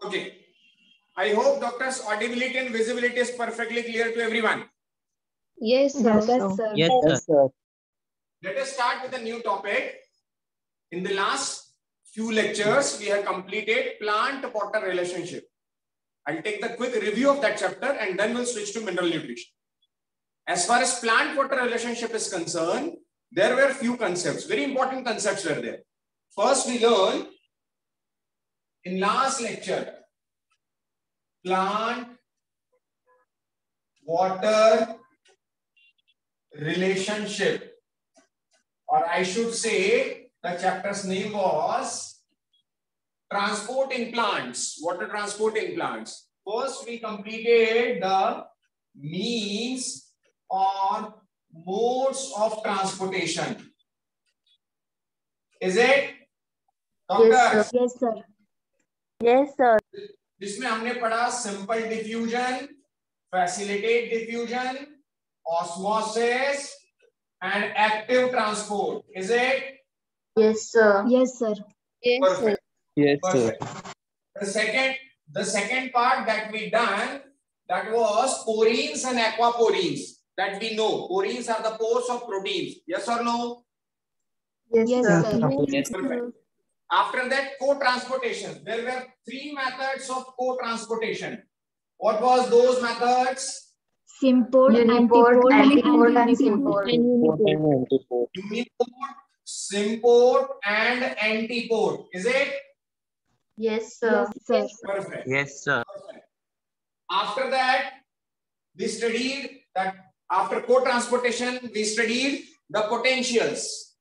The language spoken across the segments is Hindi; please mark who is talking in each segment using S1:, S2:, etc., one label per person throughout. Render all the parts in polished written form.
S1: Okay. I hope doctor's audibility and visibility is perfectly clear to everyone.
S2: Yes, sir.
S3: Yes, sir.
S4: Yes, sir.
S1: Let us start with a new topic. In the last few lectures, we have completed plant-water relationship. I'll take the quick review of that chapter and then we'll switch to mineral nutrition. As far as plant-water relationship is concerned, there were few concepts, very important concepts were there. First, we learned in last lecture, plant-water relationship, or I should say the chapter's name was transport in plants, water transport in plants. First, we completed the means or modes of transportation. Is it? Doctors?
S3: Yes, sir.
S2: Yes, sir.
S1: जिसमें हमने पढ़ा simple diffusion, facilitate diffusion, osmosis and active transport. Is it?
S2: Yes, sir.
S3: Yes, sir.
S2: Yes,
S1: Perfect.
S4: Yes, sir.
S1: Perfect. The second part that we done, that was porins and aquaporins, that we know. Porins are the pores of proteins. Yes or no?
S2: Yes,
S3: Yes,
S2: sir.
S3: sir.
S4: Yes,
S1: Perfect. After that, co-transportation. There were three methods of co-transportation. What was those methods?
S3: Sympod,
S2: Unipod,
S3: antipod,
S2: antipod, and
S3: unipod.
S2: sympod.
S1: Unipod, sympod, and antipod. Is it?
S2: Yes, sir.
S3: Yes, sir.
S1: Perfect.
S4: yes, sir.
S1: Perfect. After that, we studied that after co-transportation, we studied the potentials.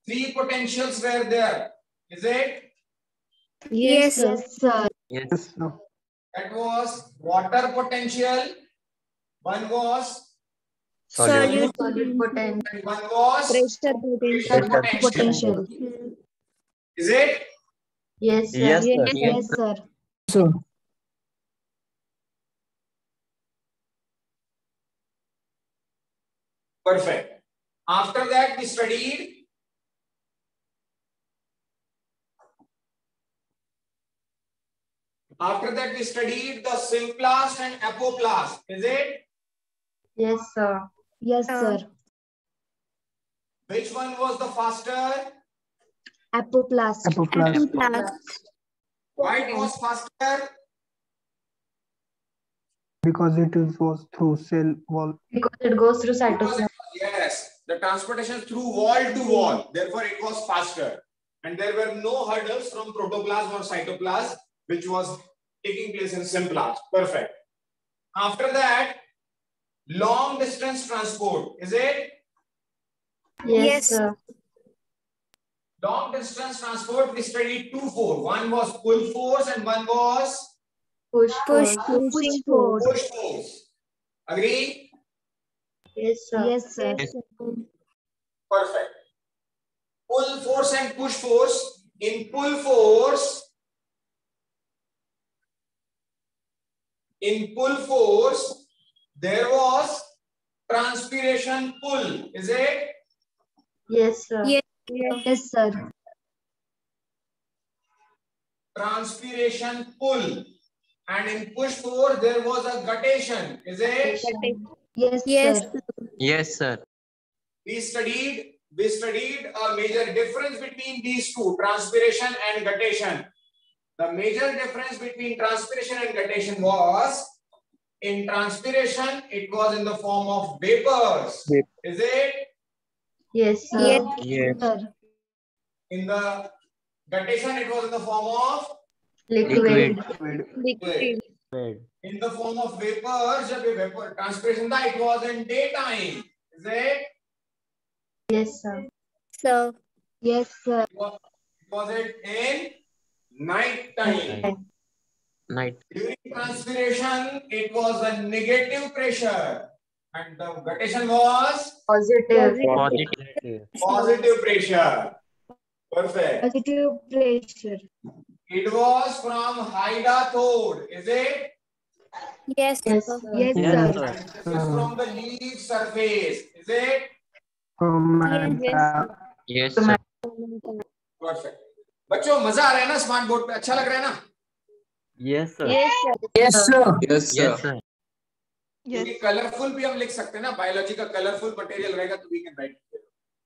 S1: Three potentials were there. Is it?
S2: Yes, sir.
S3: Yes, sir.
S4: Yes,
S5: sir.
S1: That was water potential. One was
S4: solute.
S2: Solid potential.
S1: and one was
S2: Pressure
S1: pressure potential.
S3: Potential.
S1: Is it?
S2: Yes, sir.
S4: Yes, sir.
S3: Yes, sir.
S5: Sir.
S1: Perfect. After that, we studied the symplast and apoplast. Is it?
S2: Yes, sir.
S3: Yes, sir.
S1: Which one was the faster?
S3: Apoplast.
S5: Apoplast.
S1: Why it was faster?
S5: Because it was through cell wall.
S2: Because it goes through
S1: Because
S2: cytoplasm.
S1: yes, the transportation through wall to wall. Therefore, it was faster. And there were no hurdles from protoplasm or cytoplasm, which was taking place in symplast. Perfect. After that, long distance transport. Is it?
S2: Yes, sir.
S1: Long distance transport, we studied two force. One was pull force and one was
S2: Push force.
S3: Push force.
S1: push force. Agree?
S2: Yes, sir.
S3: Yes, sir.
S1: Perfect. Pull force and push force. In pull force, there was transpiration pull. Is it?
S2: Yes, sir.
S3: Yes, sir.
S1: Transpiration pull. And in push force, there was a guttation. Is it?
S3: Yes, sir.
S4: Yes, sir.
S1: We studied a major difference between these two, transpiration and guttation. The major difference between transpiration and guttation was, in transpiration, it was in the form of vapors. Is it?
S2: Yes, sir.
S4: Yes.
S3: Sir.
S1: In the guttation, it was in the form of
S2: Liquid.
S1: liquid. In the form of vapors, जब ये vapor transpiration था, it was in daytime. Is it?
S2: Yes, sir.
S3: Yes, sir.
S1: Was it in night time?
S4: Night.
S1: During transpiration, it was a negative pressure, and the guttation was
S2: Positive.
S1: positive pressure. Perfect.
S3: Positive pressure.
S1: It was from hydrothode. Is it?
S2: Yes, sir.
S3: Yes,
S4: Yes,
S3: sir.
S4: sir.
S1: This is from the leaf surface. Is it?
S4: Yes, sir.
S1: Perfect. बच्चों मजा आ रहा है ना स्मार्ट बोर्ड पे? अच्छा लग रहा है ना?
S4: Yes, sir.
S2: Yes, sir.
S6: Yes, sir.
S4: Yes, sir.
S1: क्योंकि कलरफुल भी हम लिख सकते हैं ना, बायोलॉजी का कलरफुल मटेरियल रहेगा तो we can write.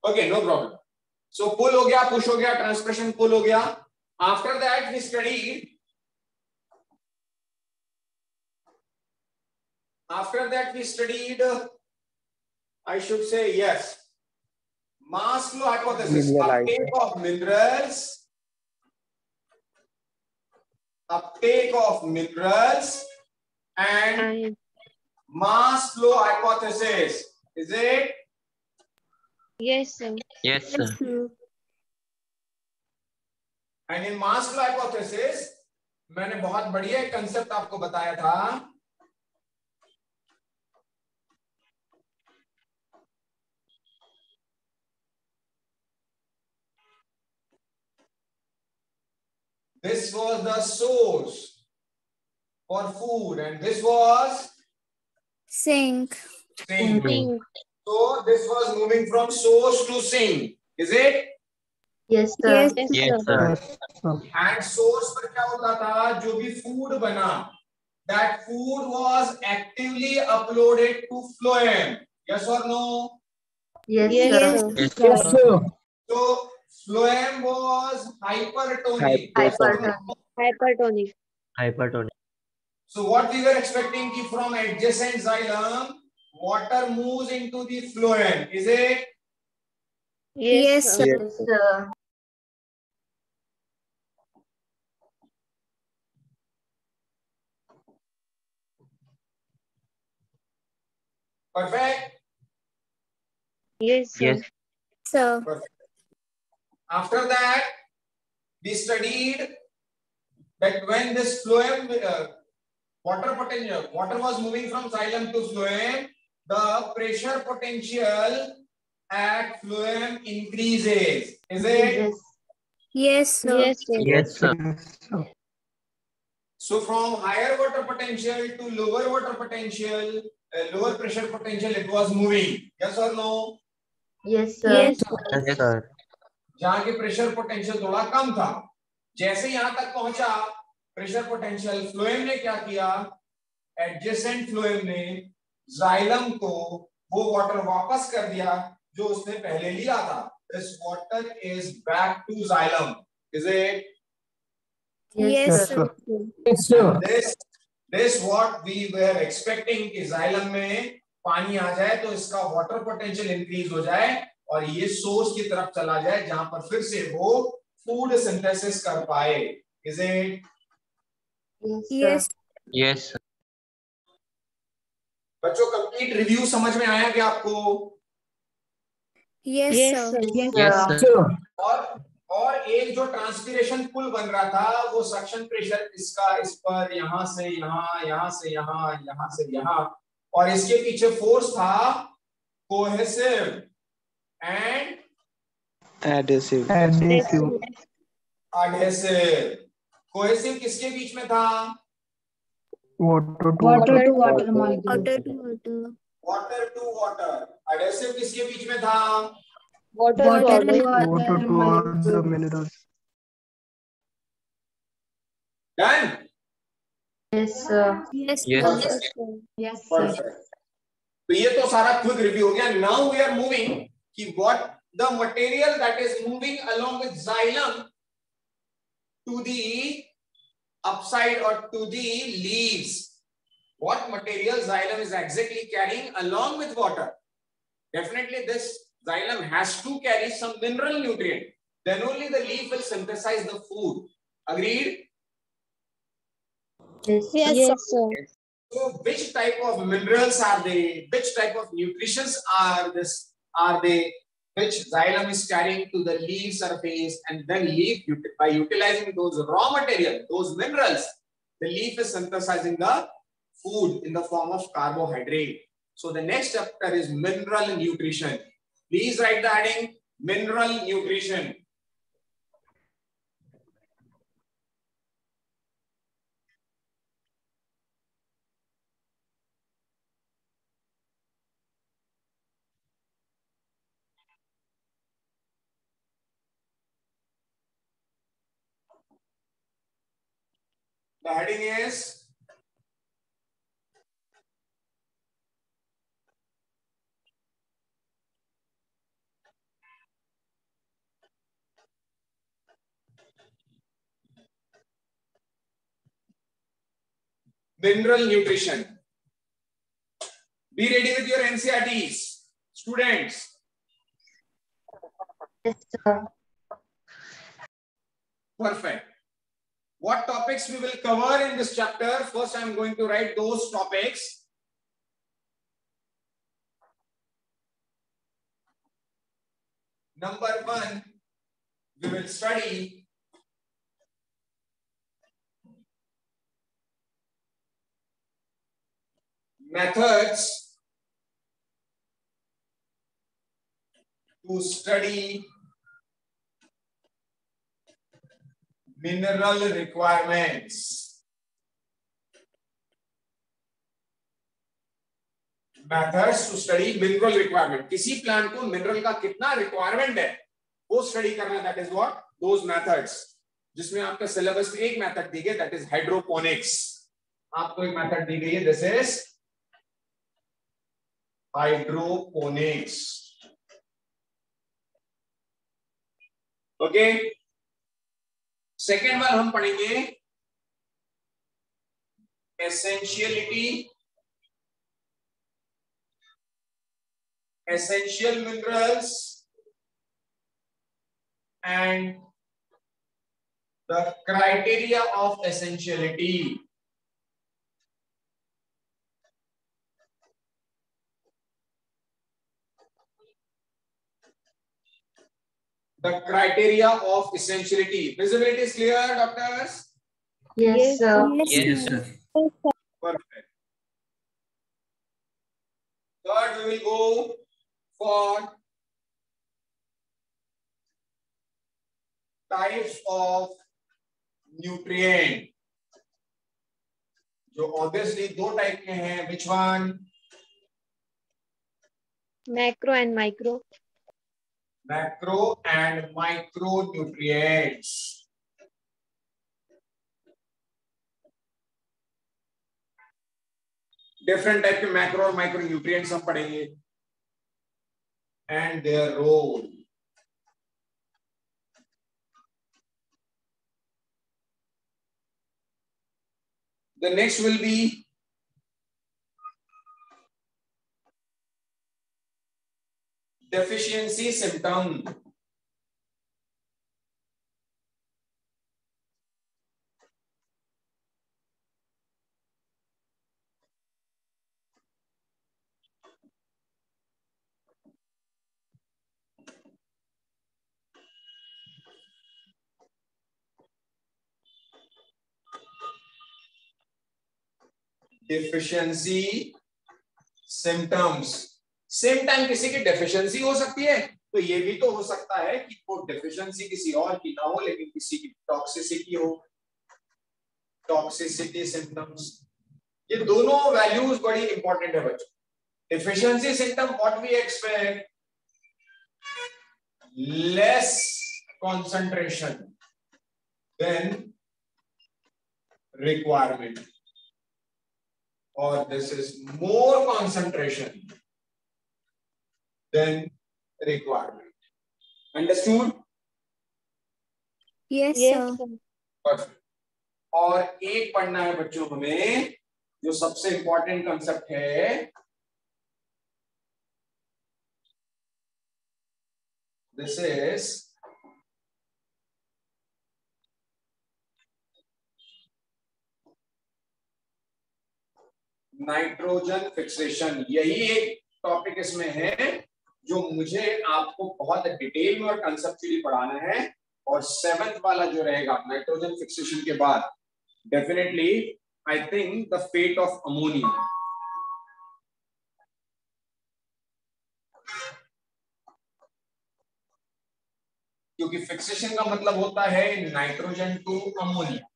S1: Okay, no problem. So pull हो गया, पुश हो गया, ट्रांसप्रेशन पुल हो गया। After that we studied, I should say, yes, mass flow hypothesis, uptake of minerals and mass flow hypothesis. Is it?
S3: Yes, sir.
S4: Yes, sir.
S1: And in mass flow hypothesis मैंने बहुत बढ़िया एक कंसेप्ट आपको बताया था, this was the source for food and this was
S2: Sink.
S1: sink. So this was moving from source to sink. Is it?
S2: Yes, sir.
S4: Yes, sir.
S5: Yes, sir.
S1: And source पर क्या होता था, जो भी food बना, that food was actively uploaded to phloem. Yes or no?
S2: Yes,
S3: Yes,
S2: sir.
S4: Yes, sir.
S1: So phloem was hypertonic.
S2: Hypertonic.
S3: Hypertonic.
S4: Hypertonic.
S1: So what we were expecting कि from adjacent xylem water moves into the phloem. Is it?
S2: Yes,
S3: sir.
S2: sir. Yes, sir.
S1: Perfect.
S3: Yes, sir.
S4: Yes.
S2: Sir.
S1: Perfect. After that, we studied that when this phloem water was moving from xylem to phloem, the pressure potential at phloem increases. Is it?
S2: Yes, sir.
S3: Yes, sir.
S4: Yes, sir.
S5: Yes, sir.
S1: So from higher water potential to lower water potential, lower pressure potential, it was moving. Yes or no?
S2: Yes, sir.
S3: Yes, sir.
S4: Yes, sir.
S1: जहाँ की प्रेशर पोटेंशियल थोड़ा कम था, जैसे यहां तक पहुंचा प्रेशर पोटेंशियल, फ्लोएम ने क्या किया, एडजेसेंट फ्लोएम ने जाइलम को वो वाटर वापस कर दिया जो उसने पहले लिया था. This water is back to xylem. Is it?
S2: Yes,
S5: Yes,
S2: sir.
S5: sir.
S1: This what we were expecting कि जाइलम में पानी आ जाए तो इसका वाटर पोटेंशियल इंक्रीज हो जाए और ये सोर्स की तरफ चला जाए जहां पर फिर से वो फूड सिंथेसिस कर पाए. Is it?
S2: Yes.
S4: Yes, sir.
S1: बच्चों कंप्लीट रिव्यू समझ में आया क्या आपको?
S2: Yes,
S3: Yes,
S2: sir.
S3: sir.
S4: Yes, sir.
S1: और एक जो ट्रांसपीरेशन पुल बन रहा था वो सक्शन प्रेशर इसका इस पर यहां से यहां, यहां से यहां, यहां से यहां, और इसके पीछे फोर्स था cohesive and
S5: Adhesive.
S1: Adhesive. Cohesive किसके बीच में था?
S5: Water to
S3: Water
S5: water.
S3: to water molecule.
S2: Water to water.
S1: Water to water. Adhesive किसके बीच में था?
S3: Water to
S2: Water
S3: water.
S5: Water to other minerals.
S1: Done.
S2: Yes, sir. Yes,
S4: Yes,
S2: sir.
S4: sir.
S3: Yes, sir.
S1: Perfect. तो ये तो सारा क्विक रिव्यू हो गया. नाउ वी आर मूविंग कि what the material that is moving along with xylem to the upside or to the leaves. What material xylem is exactly carrying along with water? Definitely this xylem has to carry some mineral nutrient. Then only the leaf will synthesize the food. Agreed?
S2: Yes,
S3: Yes, sir.
S1: So which type of minerals are they? Which type of nutritions are they? Which xylem is carrying to the leaf surface, and then leaf, by utilizing those raw material, those minerals, the leaf is synthesizing the food in the form of carbohydrate. So the next chapter is mineral nutrition. Please write the heading mineral nutrition. The heading is mineral nutrition. Be ready with your NCERTs, students.
S2: Yes, sir.
S1: Perfect. What topics we will cover in this chapter? First, I am going to write those topics. Number 1, we will study methods to study mineral requirements. Methods to study mineral requirement. किसी प्लांट को मिनरल का कितना रिक्वायरमेंट है वो स्टडी करना. That is what those methods. जिसमें आपका सिलेबस में एक मेथड दी गई, दैट इज हाइड्रोपोनिक्स. आपको एक मेथड दी गई है, this is hydroponics. Okay. Second one हम पढ़ेंगे essentiality, essential minerals and the criteria of essentiality. The criteria of essentiality. Visibility is clear, doctors?
S2: Yes, sir.
S4: Yes, sir.
S1: Perfect. Third, we will go for types of nutrient. जो obviously दो टाइप के हैं. Which one?
S3: Macro and micro.
S1: Macro and micro nutrients. Different type के macro और micro nutrients हम पढ़ेंगे. And their role. The next will be deficiency symptom. Deficiency symptoms. Same time किसी की डेफिशिएंसी हो सकती है, तो ये भी तो हो सकता है कि वो डेफिशिएंसी किसी और की ना हो, लेकिन किसी की टॉक्सिसिटी हो. टॉक्सिसिटी सिम्टम्स, ये दोनों वैल्यूज बड़ी इंपॉर्टेंट है बच्चों. Deficiency symptom what we expect, less concentration than requirement, or this is more concentration than requirement. Understood?
S2: Yes,
S3: Yes,
S2: sir.
S3: sir.
S1: Perfect. और एक पढ़ना है बच्चों हमें जो सबसे इंपॉर्टेंट कंसेप्ट है, दिस इज नाइट्रोजन फिक्सेशन. यही एक टॉपिक इसमें है जो मुझे आपको बहुत डिटेल में और कंसेप्चुअली पढ़ाना है. और 7th वाला जो रहेगा नाइट्रोजन फिक्सेशन के बाद, definitely I think the fate of ammonia. क्योंकि फिक्सेशन का मतलब होता है nitrogen to ammonia.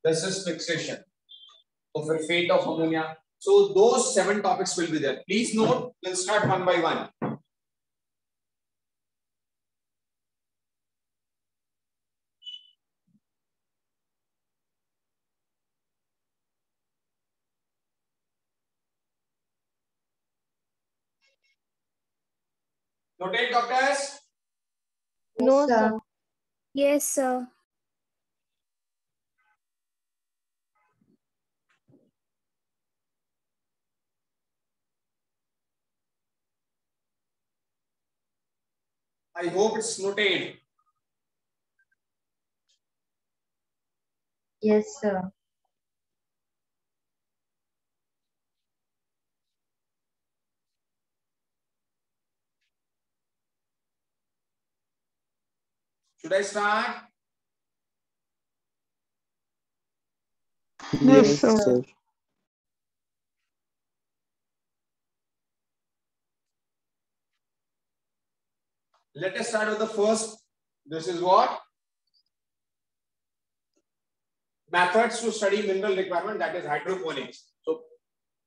S1: This is fixation. तो फिर fate of ammonia. So those 7 topics will be there. Please note, we'll start one by one. Noted, doctors?
S3: No,
S2: Yes,
S3: sir.
S2: sir.
S6: Yes, sir.
S1: I hope it's noted.
S2: Yes, sir.
S1: Should I start?
S5: Yes,
S2: sir.
S5: sir.
S1: Let us start with the first. This is what? Methods to study mineral requirement, that is hydroponics. So,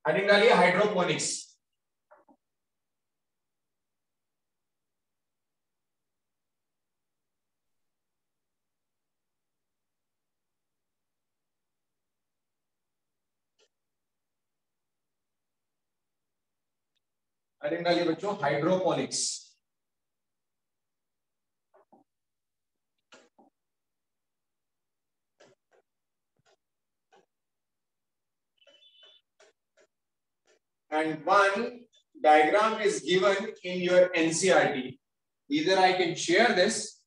S1: heading डालिए hydroponics. हेडिंग डालिए बच्चों hydroponics. And one diagram is given in your NCERT. Either I can share this.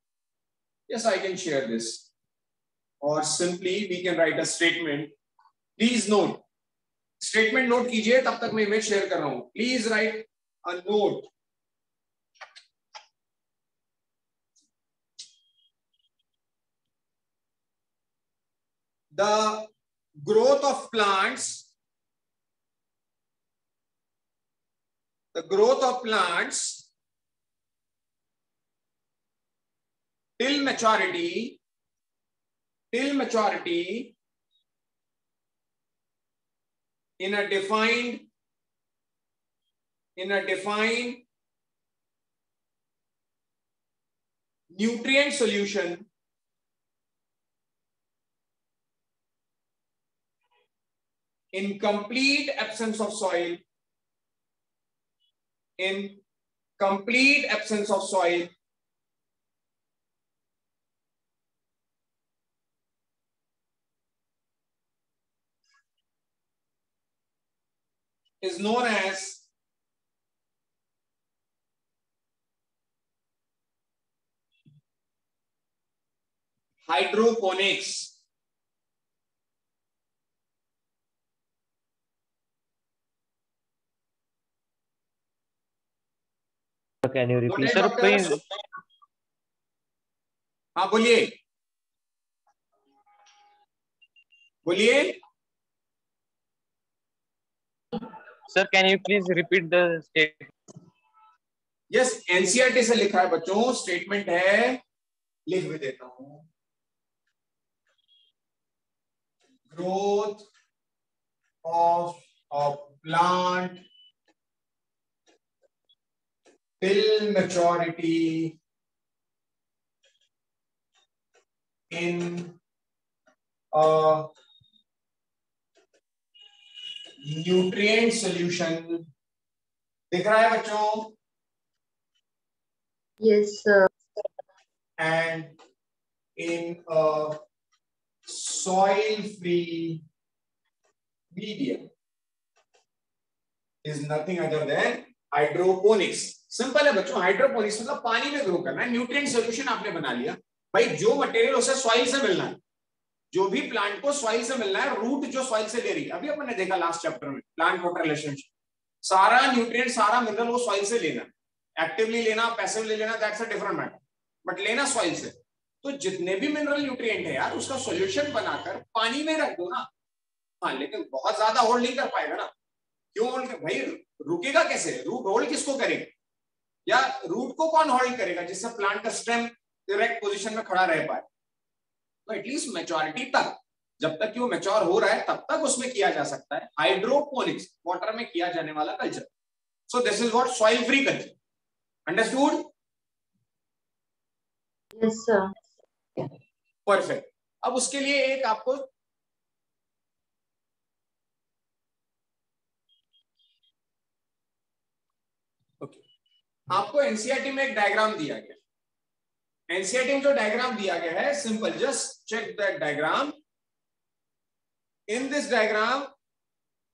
S1: Yes, I can share this. Or simply we can write a statement. Please note. Statement note कीजिए तब तक मैं image share कर रहा हूं. Please write a note. The growth of plants. The growth of plants till maturity in a defined nutrient solution in complete absence of soil, is known as hydroponics.
S4: Can you repeat?
S1: Noted,
S4: Sir,
S1: doctors?
S4: please.
S1: हाँ बोलिए बोलिए.
S4: Sir, can you please repeat the statement?
S1: Yes NCERT से लिखा है बच्चों. स्टेटमेंट है, लिख भी देता हूं. Growth of a plant till maturity in a nutrient solution. दिख रहा है बच्चों?
S2: Yes, sir.
S1: And in a soil-free medium is nothing other than hydroponics. Simple है बच्चों. हाइड्रोपोनिक्स मतलब पानी में ग्रो करना है. न्यूट्रिएंट सॉल्यूशन आपने बना लिया भाई. जो मटेरियल उसे सॉइल से मिलना है, जो भी प्लांट को सॉइल से मिलना है, रूट जो सॉइल से ले रही है. अभी अपन ने देखा लास्ट चैप्टर में प्लांट वाटर रिलेशनशिप. सारा न्यूट्रिएंट सारा मिनरल वो सॉइल से लेना. एक्टिवली लेना, पैसिवली लेना, that's a different matter, but लेना सॉइल से. तो जितने भी मिनरल न्यूट्रिएंट है यार, उसका सॉल्यूशन बनाकर पानी में रख दो ना. हाँ, लेकिन बहुत ज्यादा होल्ड नहीं कर पाएगा ना. क्यों होल्ड कर भाई? रुकेगा कैसे? रूट होल्ड किसको करेगा? या रूट को कौन होल्ड करेगा जिससे प्लांट का स्टेम डायरेक्ट पोजीशन में खड़ा रह पाए? तो एटलीस्ट मैच्योरिटी तक, जब तक कि वो मैच्योर हो रहा है तब तक उसमें किया जा सकता है हाइड्रोपोनिक्स, वाटर में किया जाने वाला culture. So this is what soil free culture. Understood?
S2: Yes, sir.
S1: Perfect. अब उसके लिए एक आपको आपको एनसीईआरटी में एक डायग्राम दिया गया, एनसीईआरटी में जो डायग्राम दिया गया है simple, just check that diagram. In this diagram,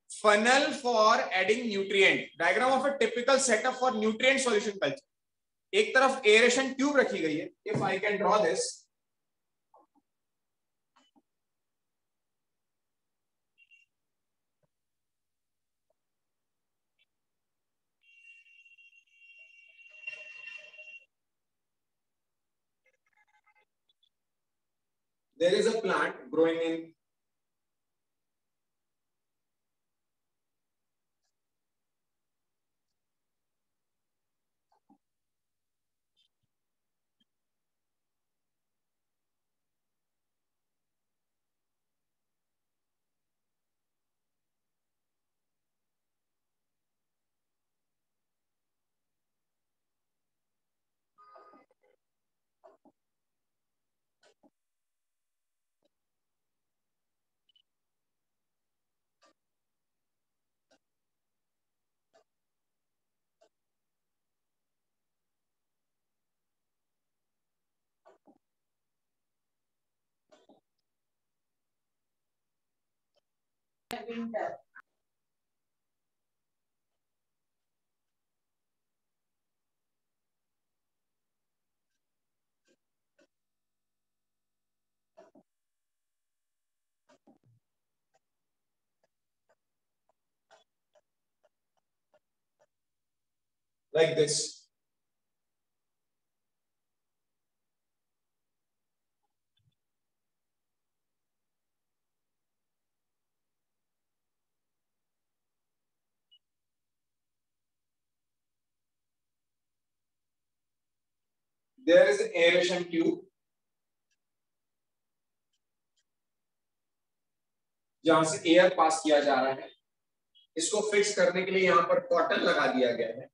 S1: funnel for adding nutrient, diagram of a typical setup for nutrient solution culture. एक तरफ aeration tube रखी गई है. If I can draw this, there is a plant growing in like this. There is an aeration tube जहां से एयर पास किया जा रहा है. इसको फिक्स करने के लिए यहाँ पर कॉटन लगा दिया गया है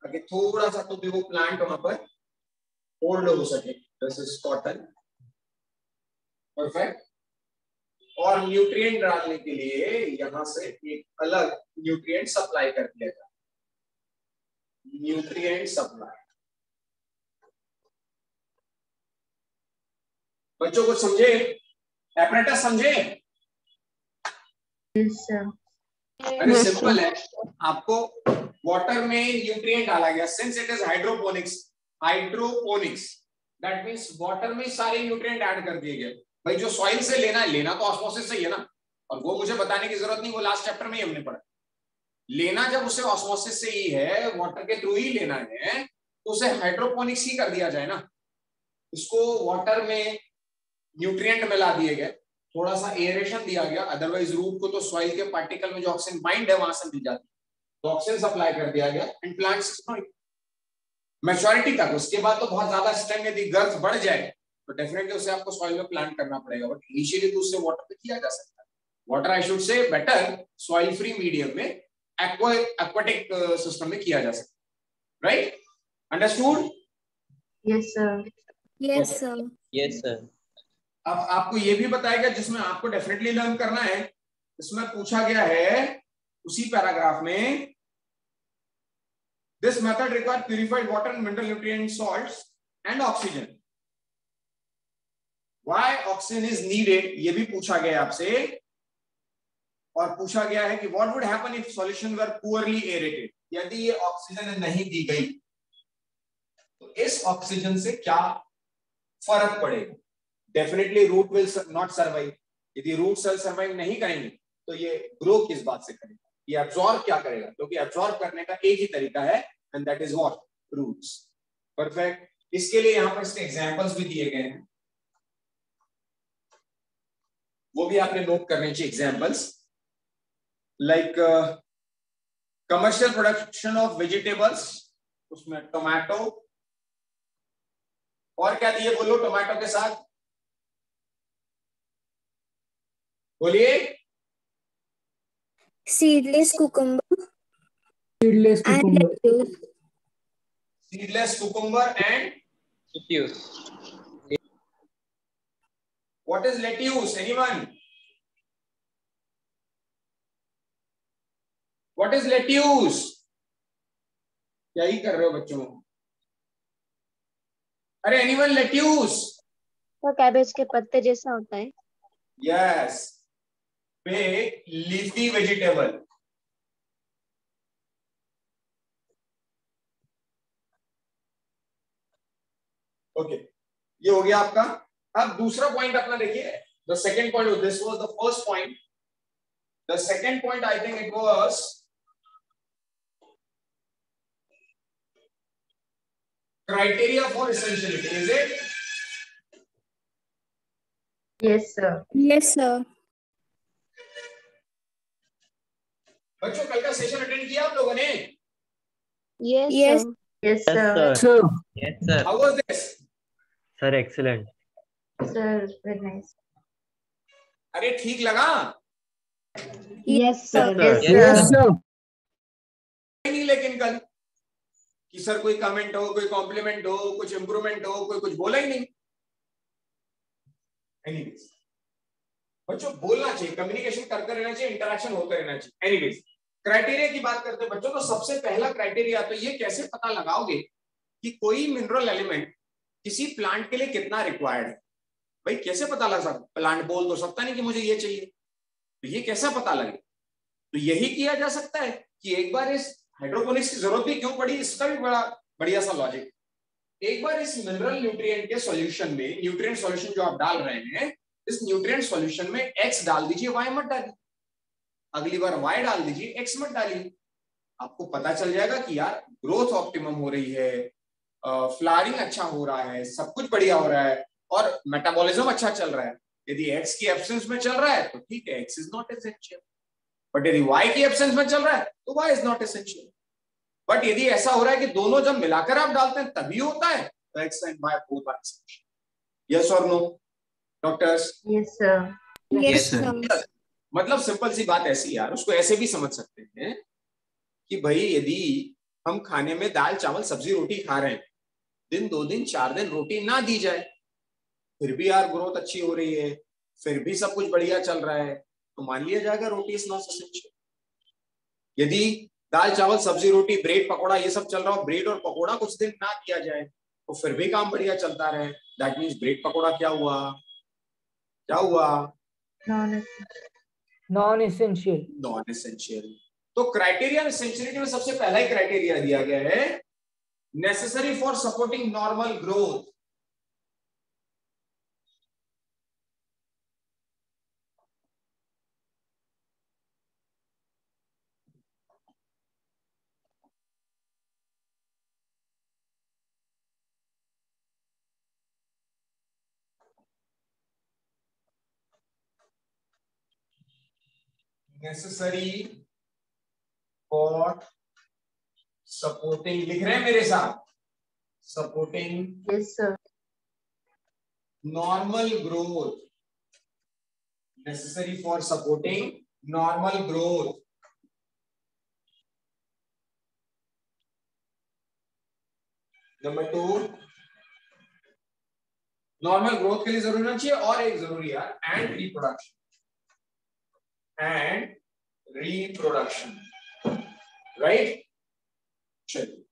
S1: ताकि थोड़ा सा तो भी वो प्लांट वहां पर होल्ड हो सके. This is cotton. परफेक्ट. और न्यूट्रिएंट डालने के लिए यहां से एक अलग न्यूट्रिएंट सप्लाई कर दिया जाए. Nutrient supply. बच्चों को समझे? एपरेटस समझे? अरे सिंपल है. आपको वाटर में न्यूट्रिएंट डाला गया. Since it is hydroponics, hydroponics that means water में सारे न्यूट्रिएंट ऐड कर दिए गए. भाई जो सॉइल से लेना है, लेना तो ऑस्मोसिस से ही है ना, और वो मुझे बताने की जरूरत नहीं, वो लास्ट चैप्टर में ही हमने पढ़ा. लेना जब उसे ऑस्मोसिस से ही है, वाटर के थ्रू ही लेना है, तो उसे हाइड्रोपोनिक्स ही कर दिया जाए ना. इसको वाटर में न्यूट्रिएंट मिला दिए गए, थोड़ा सा एयरेशन दिया गया. अदरवाइज रूट को तो सॉइल के पार्टिकल में जो ऑक्सीजन बाइंड है वहां से मिल जाती है, तो ऑक्सीजन सप्लाई कर दिया गया एंड प्लांट्स मैच्योरिटी तक. उसके बाद तो बहुत ज्यादा स्टेम यदि गर्थ बढ़ जाए तो डेफिनेटली उसे आपको सॉइल में प्लांट करना पड़ेगा. बट इनिशियली तो उससे वाटर पे किया जा सकता है. Water I should say better soil free medium में, एक्वाटिक सिस्टम में किया जा सकता है. Right? Understood?
S3: Yes sir.
S6: Yes, sir.
S4: Yes, sir.
S1: अब आपको ये भी बताया गया, जिसमें आपको डेफिनेटली लर्न करना है, इसमें पूछा गया है उसी पैराग्राफ में, this method require purified water and mineral nutrient salts and oxygen. Why oxygen is needed ये भी पूछा गया आपसे. और पूछा गया है कि what would happen if solution were poorly aerated. यदि ये ऑक्सीजन नहीं दी गई तो इस ऑक्सीजन से क्या फर्क पड़ेगा. Definitely root will not survive. यदि रूट सेल सर्वाइव नहीं करेंगे तो ये ग्रो किस बात से करेगा, ये एब्जॉर्ब क्या करेगा, क्योंकि एब्जॉर्ब करने का एक ही तरीका है and that is what, roots. Perfect. इसके लिए यहां पर इसके एग्जांपल्स भी दिए गए हैं, वो भी आपने नोट करने चाहिए. Examples like commercial production of vegetables, उसमें टोमेटो, और क्या दिए बोलो टोमेटो के साथ, बोलिए.
S6: Seedless cucumber
S5: Seedless
S6: and
S5: cucumber.
S6: lettuce.
S1: Seedless cucumber and
S4: Lettuce.
S1: what is lettuce? Anyone? What is lettuce? क्या ही कर रहे हो बच्चों? अरे एनिमल लेट्यूस,
S2: तो कैबेज के पत्ते जैसा होता है।
S1: Yes, leafy vegetable. ओके, ये हो गया आपका। अब दूसरा पॉइंट अपना देखिए, the second point, this was the first point, the second point I think it was criteria for essentiality, is it?
S3: Yes, sir.
S6: Yes, sir.
S1: बच्चों कल का सेशन अटेंड किया आप लोगों ने?
S2: Yes,
S6: Yes.
S2: sir.
S3: Yes,
S4: Yes,
S3: sir.
S4: sir.
S5: Sir.
S4: Yes, sir.
S1: How was this?
S4: Sir, excellent.
S3: Sir, very nice.
S1: अरे ठीक लगा?
S2: Yes, sir.
S3: Yes,
S5: Yes,
S3: sir.
S5: sir.
S1: नहीं, लेकिन कल कि सर कोई कमेंट हो, कोई कॉम्प्लीमेंट हो, कुछ इंप्रूवमेंट हो, कोई कुछ बोला ही नहीं। एनीवेज बच्चों बोलना चाहिए, कम्युनिकेशन करते रहना चाहिए, इंटरेक्शन होते रहना चाहिए। एनीवेज क्राइटेरिया की बात करते हैं बच्चों, तो सबसे पहला क्राइटेरिया तो ये कैसे पता लगाओगे कि कोई मिनरल एलिमेंट किसी प्लांट के लिए कितना रिक्वायर्ड है? भाई कैसे पता लग सकता? प्लांट बोल तो सकता नहीं कि मुझे ये चाहिए, तो ये कैसा पता लगे? तो यही किया जा सकता है कि एक बार इस हाइड्रोपोनिक्स की जरूरत भी क्यों पड़ी, इसका भी बड़ा बढ़िया सा लॉजिक। एक बार इस मिनरल न्यूट्रिएंट के सॉल्यूशन में, न्यूट्रिएंट सॉल्यूशन जो आप डाल रहे हैं, इस न्यूट्रिएंट सॉल्यूशन में एक्स डाल दीजिए, वाई मत डालिए। अगली बार वाई डाल दीजिए, एक्स मत डालिए। आपको पता चल जाएगा कि यार ग्रोथ ऑप्टिमम हो रही है, फ्लावरिंग अच्छा हो रहा है, सब कुछ बढ़िया हो रहा है और मेटाबॉलिज्म अच्छा चल रहा है। यदि एक्स की एब्सेंस में चल रहा है तो ठीक है, X is not essential. But यदि वाई की एब्सेंस में चल रहा है तो Y is not essential. But यदि ऐसा हो रहा है कि दोनों जब मिलाकर आप डालते हैं तभी होता है, तो X and Y both are essential. Yes और no doctors?
S3: Yes, sir.
S6: Yes, sir.
S1: मतलब सिंपल सी बात ऐसी यार, उसको ऐसे भी समझ सकते हैं कि भाई यदि हम खाने में दाल चावल सब्जी रोटी खा रहे हैं, दिन 2 दिन 4 दिन रोटी ना दी जाए, फिर भी यार ग्रोथ अच्छी हो रही है, फिर भी सब कुछ बढ़िया चल रहा है, तो मान लिया जाएगा रोटी इज नॉट एसेंशियल। यदि दाल चावल सब्जी रोटी ब्रेड पकौड़ा ये सब चल रहा हो, ब्रेड और पकौड़ा कुछ दिन ना दिया जाए तो फिर भी काम बढ़िया चलता रहे, दैट मीन्स ब्रेड पकौड़ा क्या हुआ? क्या हुआ?
S5: Non-essential.
S1: Non essential. तो क्राइटेरिया एसेंशियलिटी में सबसे पहला ही क्राइटेरिया दिया गया है, necessary for supporting normal growth. Necessary for supporting, लिख रहे हैं मेरे साथ, supporting
S3: Yes, sir.
S1: normal growth, necessary for supporting normal growth। Number 2, normal growth के लिए जरूरी होना चाहिए, और एक जरूरी है एंड रिप्रोडक्शन, राइट? चलिए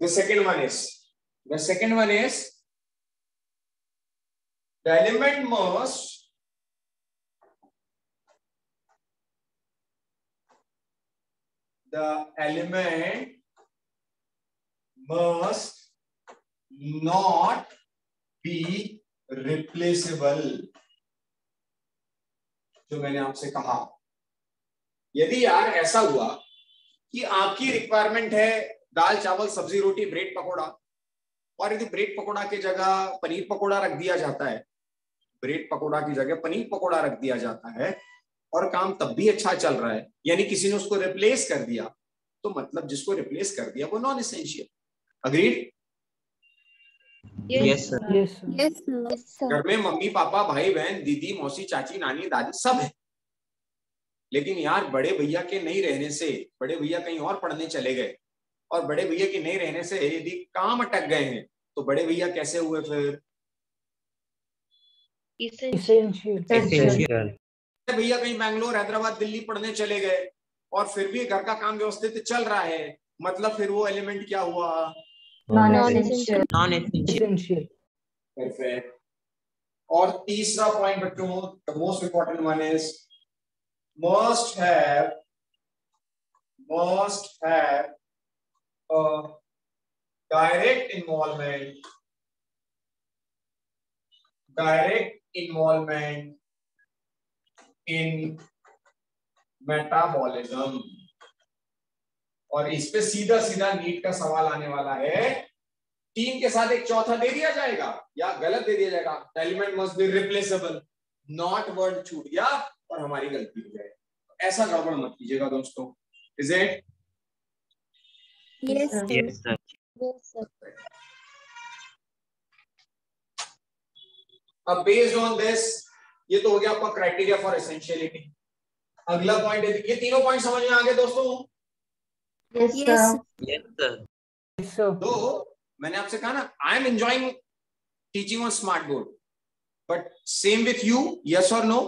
S1: the second one is the element must not be replaceable। जो मैंने आपसे कहा, यदि यार ऐसा हुआ कि आपकी रिक्वायरमेंट है दाल चावल सब्जी रोटी ब्रेड पकोड़ा, और यदि ब्रेड पकोड़ा की जगह पनीर पकोड़ा रख दिया जाता है, ब्रेड पकोड़ा की जगह पनीर पकोड़ा रख दिया जाता है और काम तब भी अच्छा चल रहा है, यानी किसी ने उसको रिप्लेस कर दिया, तो मतलब जिसको रिप्लेस कर दिया वो non essential. Agreed?
S4: Yes, sir.
S5: Yes, sir.
S6: Yes, sir.
S2: Yes, sir.
S1: घर में मम्मी पापा भाई बहन दीदी मौसी चाची नानी दादी सब है, लेकिन यार बड़े भैया के नहीं रहने से, बड़े भैया कहीं और पढ़ने चले गए, और बड़े भैया के नहीं रहने से यदि काम अटक गए हैं, तो बड़े भैया कैसे हुए फिर?
S5: Essential.
S4: Essential.
S1: भैया कहीं बैंगलोर, हैदराबाद, दिल्ली पढ़ने चले गए और फिर भी घर का काम व्यवस्थित चल रहा है, मतलब फिर वो एलिमेंट क्या हुआ?
S3: Non
S2: non
S3: essential.
S4: Non essential.
S5: Essential.
S1: Perfect. और तीसरा पॉइंट बच्चों, the most important one is must have a direct involvement in metabolism। और इस पे सीधा सीधा नीट का सवाल आने वाला है, 3 के साथ एक चौथा दे दिया जाएगा या गलत दे दिया जाएगा। Element must be replaceable, not word छूट गया और हमारी गलती हो जाए, ऐसा गड़बड़ मत कीजिएगा दोस्तों। Is it?
S6: Yes, sir.
S4: Yes, sir.
S2: Yes, sir.
S1: अब बेस्ड ऑन दिस, ये तो हो गया आपका क्राइटेरिया फॉर एसेंशियलिटी। अगला पॉइंट है, ये तीनों पॉइंट समझ में आ गए दोस्तों?
S3: Yes,
S6: Yes,
S3: sir.
S4: Yes, sir.
S5: Yes, sir.
S1: तो मैंने आपसे कहा ना, I am enjoying teaching on smart board, but same with you, yes और no?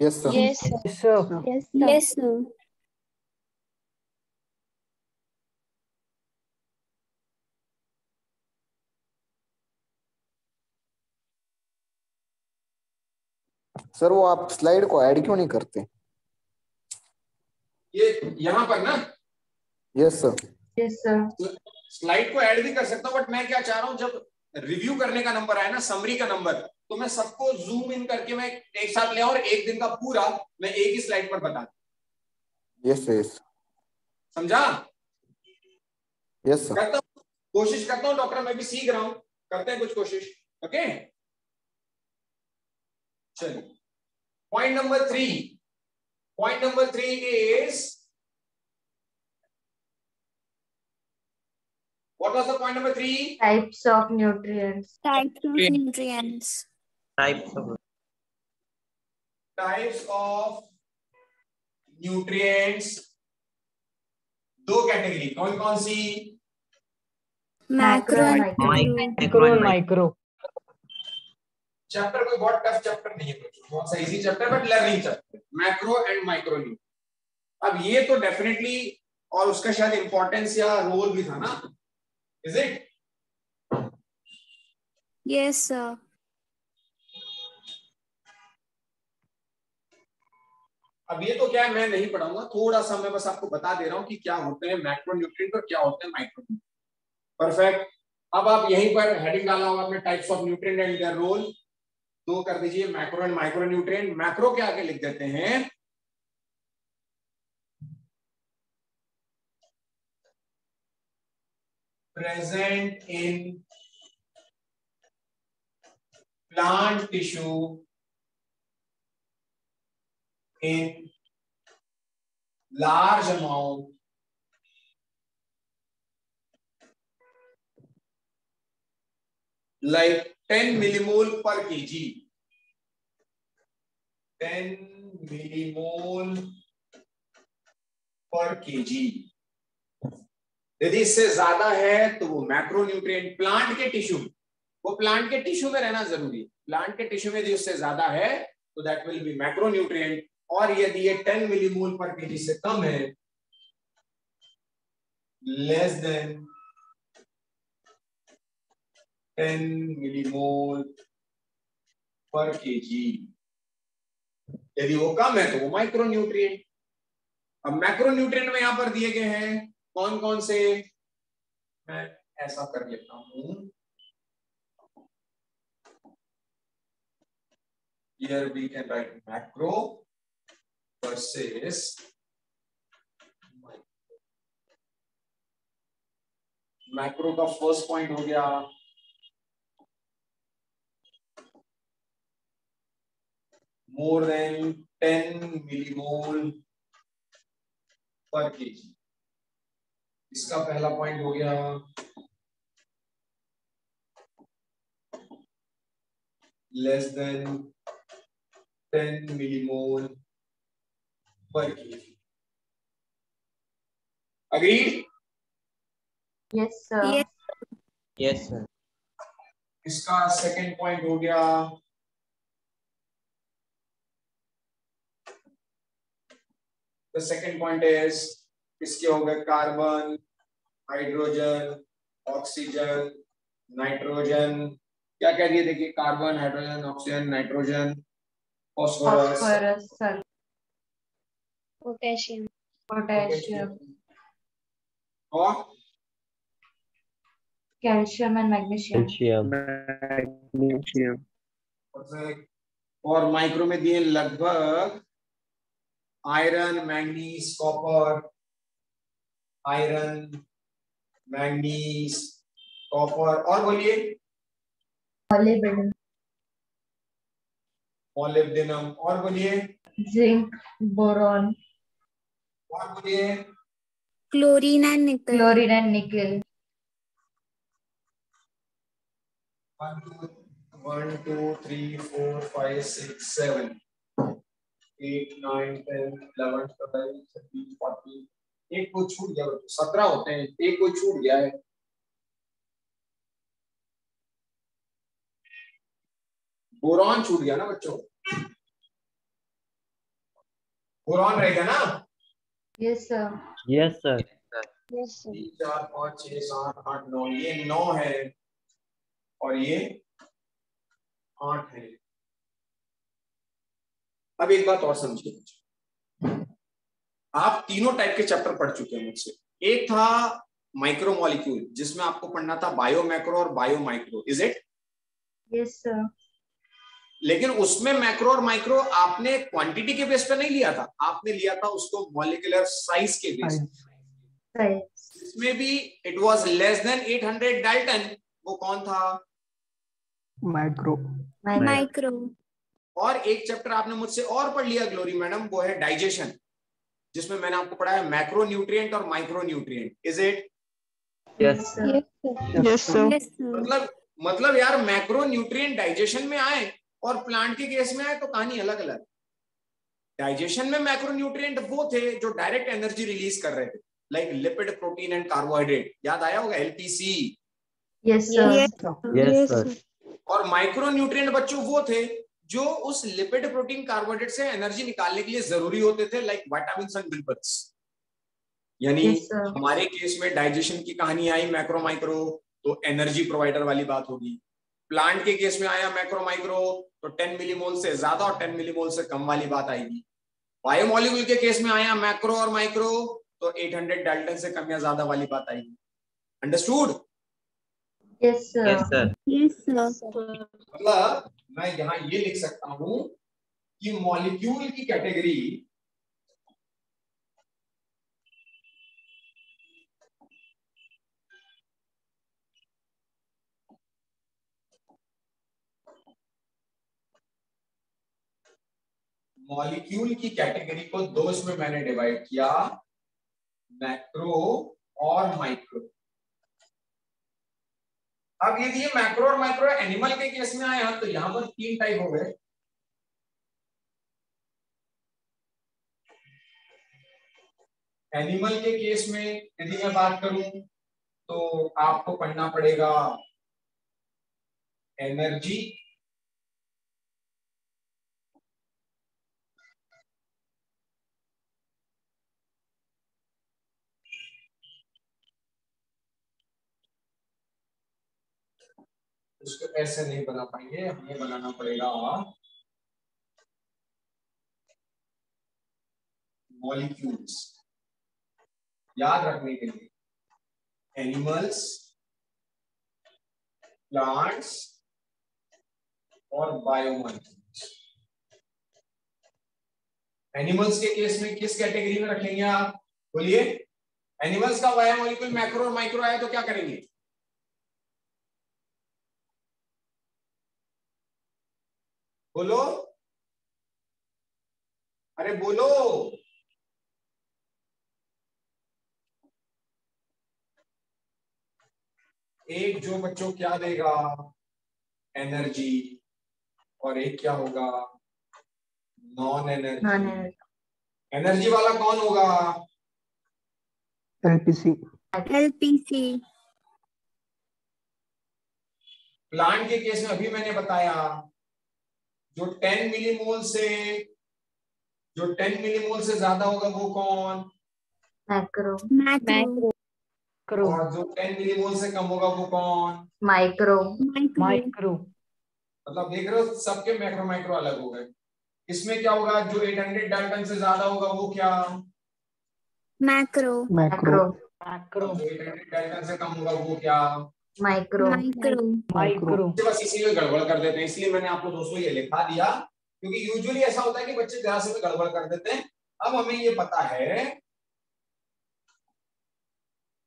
S5: Yes, sir.
S2: Yes, sir.
S5: Yes, sir.
S2: Yes, sir.
S6: yes, sir.
S7: Sir वो आप स्लाइड को ऐड क्यों नहीं करते?
S1: ये यहां पर ना,
S7: yes sir.
S3: Yes, sir.
S1: Slide को ऐड भी कर सकता हूं, बट मैं क्या चाह रहा हूं, जब रिव्यू करने का नंबर आए ना, समरी का नंबर, तो मैं सबको जूम इन करके मैं एक साथ ले आऊं और एक दिन का पूरा मैं एक ही स्लाइड पर बता दूं।
S7: Yes sir. यस
S1: समझा?
S7: Yes sir.
S1: करता हूं, कोशिश करता हूं डॉक्टर, मैं भी सीख रहा हूं, करते हैं कुछ कोशिश। ओके चलिए, point number 3। Point number 3 is, what was the point number 3?
S3: Types of nutrients.
S6: Types of nutrients.
S4: Types of
S1: Types of nutrients, दो कैटेगरी, कौन कौन सी?
S6: Macro and
S3: Micro.
S5: Micro and micro.
S1: Chapter कोई बहुत टफ चैप्टर नहीं है, बहुत सा easy chapter, but learning chapter, macro and micro nutrient. अब ये तो डेफिनेटली, और उसका शायद इंपॉर्टेंस या रोल भी था ना, इज इट?
S6: Yes, sir.
S1: अब ये तो क्या है, मैं नहीं पढ़ाऊंगा, थोड़ा सा मैं बस आपको बता दे रहा हूं कि क्या होते हैं मैक्रो न्यूट्रिएंट और क्या होते हैं माइक्रो न्यूट्रिएंट। परफेक्ट। अब आप यहीं पर हेडिंग डाला होगा आपने, types of nutrient and their role, दो कर दीजिए, macro and micro nutrient. Macro के आगे लिख देते हैं present in plant tissue in large amount like 10 millimole per kg, 10 millimole per kg। यदि इससे ज्यादा है तो वो मैक्रो न्यूट्रिएंट, प्लांट के टिश्यू, वो प्लांट के टिश्यू में रहना जरूरी है, प्लांट के टिश्यू में यदि उससे ज्यादा है तो that will be macro nutrient. और यदि ये 10 मिलीमोल पर केजी से कम है, लेस देन 10 मिलीमोल पर केजी, यदि वो कम है तो वो माइक्रो न्यूट्रिएंट। अब मैक्रो न्यूट्रिएंट में यहां पर दिए गए हैं कौन कौन से, मैं ऐसा कर लेता हूं, here we can write macro versus macro का फर्स्ट पॉइंट हो गया मोर देन 10 मिलीमोल पर केजी, इसका पहला पॉइंट हो गया। लेस देन 10 मिलीमोल पर KG. Agreed?
S3: Yes, sir.
S6: Yes.
S4: yes, sir.
S1: इसका सेकंड पॉइंट हो गया द सेकंड पॉइंट इज किसके हो गए कार्बन, हाइड्रोजन, ऑक्सीजन, नाइट्रोजन, क्या कह दिए देखिए carbon, hydrogen, oxygen, nitrogen, phosphorus,
S3: phosphorus, sulfur,
S2: potassium,
S3: potassium,
S1: और
S3: calcium and magnesium.
S1: और माइक्रो में दिए लगभग iron, manganese, copper, iron, manganese, copper, और बोलिए
S3: Molybdenum,
S1: मॉलिब्डेनम, और बोलिए,
S3: zinc, boron,
S1: और बोलिए,
S6: Chlorine and nickel.
S3: chlorine and nickel.
S1: 1 2 3 4 5 6 7 8 9 10 11 12 13 14, एक को छूट गया, 17 होते हैं, एक को छूट गया है। बोरॉन छूट गया ना बच्चों, बोरॉन रहेगा ना?
S3: Yes, sir.
S4: Yes, sir.
S2: Yes sir,
S1: 3 4 5 6 7 8 9, ये 9 है और ये 8 है। अब एक बात और समझिए, आप तीनों टाइप के चैप्टर पढ़ चुके हैं मुझसे। एक था माइक्रो मॉलिक्यूल जिसमें आपको पढ़ना था बायो मैक्रो और bio micro, is it?
S3: Yes, sir.
S1: लेकिन उसमें मैक्रो और माइक्रो आपने क्वांटिटी के बेस पे नहीं लिया था, आपने लिया था उसको मॉलिक्यूलर साइज के बेस पे।
S3: Science.
S1: इसमें भी it was less than 800 Dalton, वो कौन था?
S5: माइक्रो।
S6: Micro.
S1: और एक चैप्टर आपने मुझसे और पढ़ लिया ग्लोरी मैडम, वो है डाइजेशन, जिसमें मैंने आपको पढ़ाया मैक्रो न्यूट्रिएंट और micro nutrient, is it?
S4: Yes.
S3: sir.
S2: Yes sir,
S6: Yes, sir.
S1: मतलब यार मैक्रो न्यूट्रिएंट डाइजेशन में आए और प्लांट के केस में आए तो कहानी अलग अलग। डाइजेशन में मैक्रो न्यूट्रिएंट वो थे जो डायरेक्ट एनर्जी रिलीज कर रहे थे, like lipid, protein and carbohydrate, याद आया होगा LPC.
S3: Yes, sir.
S4: Yes, sir.
S1: और माइक्रो न्यूट्रिएंट बच्चों वो थे जो उस लिपिड, प्रोटीन, कार्बोहाइड्रेट से एनर्जी निकालने के लिए जरूरी होते थे, लाइक विटामिन एंड मिनरल्स। यानी
S3: Yes, sir.
S1: हमारे केस में डाइजेशन की कहानी आई मैक्रो माइक्रो तो एनर्जी प्रोवाइडर वाली बात होगी। प्लांट के केस में आया मैक्रो माइक्रो तो 10 मिलीमोल से ज्यादा और 10 मिलीमोल से कम वाली बात आएगी। बायोमोलिक्यूल के केस में आया मैक्रो और माइक्रो तो 800 डाल्टन से कम या ज्यादा वाली बात आएगी। Understood?
S3: Yes, sir.
S4: Yes, sir.
S6: Yes, sir.
S1: मतलब मैं यहां ये लिख सकता हूं कि मॉलिक्यूल की कैटेगरी को दो इसमें मैंने डिवाइड किया, मैक्रो और माइक्रो। अब यदि ये मैक्रो और माइक्रो एनिमल के केस में आया तो यहां पर 3 टाइप हो गए। एनिमल के केस में यदि मैं बात करूं तो आपको पढ़ना पड़ेगा एनर्जी, उसको ऐसे नहीं बना पाएंगे, हमें बनाना पड़ेगा मॉलिक्यूल्स। याद रखने के लिए एनिमल्स, प्लांट्स और बायोमॉलिक्यूल्स। एनिमल्स के केस में किस कैटेगरी में रखेंगे आप? बोलिए। एनिमल्स का बायोमॉलिक्यूल मैक्रो और माइक्रो आया तो क्या करेंगे? बोलो, अरे बोलो। एक जो बच्चों क्या देगा? एनर्जी, और एक क्या होगा? Non energy.
S3: Non-energy.
S1: एनर्जी वाला कौन होगा?
S5: एलपीसी।
S6: LPC.
S1: प्लांट के केस में अभी मैंने बताया जो 10 मिलीमोल से जो 10 मिलीमोल से ज्यादा होगा वो कौन?
S3: मैक्रो।
S6: मैक्रो
S1: और जो 10 मिलीमोल से कम होगा वो कौन?
S3: माइक्रो।
S6: माइक्रो
S1: मतलब देख रहे हो सबके मैक्रो माइक्रो अलग हो गए। इसमें क्या होगा, जो 800 डाल्टन से ज्यादा होगा वो क्या?
S6: मैक्रो
S5: मैक्रो
S1: और जो 800 डाल्टन से कम होगा वो क्या?
S3: माइक्रो।
S6: माइक्रो
S5: माइक्रो
S1: बस इसीलिए गड़बड़ कर देते हैं, इसलिए मैंने आपको दोस्तों ये लिखा दिया, क्योंकि यूजुअली ऐसा होता है कि बच्चे जरा से भी गड़बड़ कर देते हैं। अब हमें ये पता है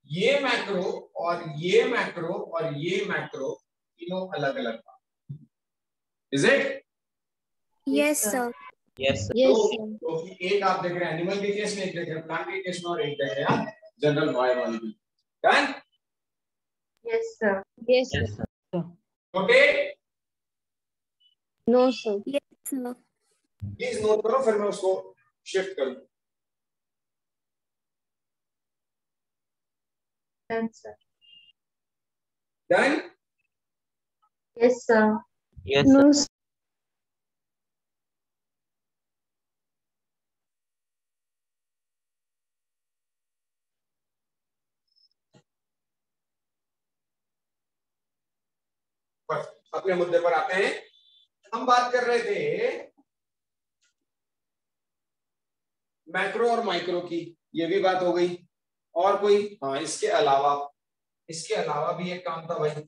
S1: ये मैक्रो और ये मैक्रो और ये मैक्रो तीनों अलग अलग था। Is it?
S6: Yes sir
S4: Yes, sir.
S1: तो एक आप देख रहे हैं एनिमल के केस में, एक देख रहे हैं प्लांट के केस में, और एक देख रहे हैं general biology. Done?
S3: Yes sir.
S4: Yes, sir.
S1: Okay,
S6: no sir yes sir
S1: please note करो, फिर मैं उसको शिफ्ट करूं।
S3: Done sir.
S1: Done?
S3: Yes sir.
S4: Yes, sir.
S1: बस अपने मुद्दे पर आते हैं। हम बात कर रहे थे मैक्रो और माइक्रो की, ये भी बात हो गई। और कोई? हाँ, इसके अलावा भी एक काम था भाई।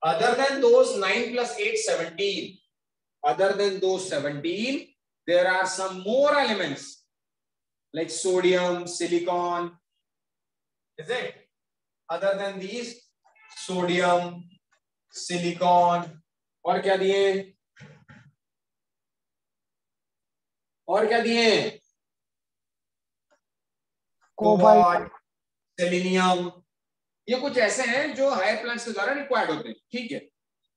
S1: Other than those 9 plus 8, 17. Other than those 17, there are some more elements like sodium, silicon. Is it? Other than these, sodium, silicon, और क्या दिए? और क्या दिए? Cobalt, selenium. ये कुछ ऐसे हैं जो हायर प्लांट्स के द्वारा रिक्वायर्ड होते हैं। ठीक है,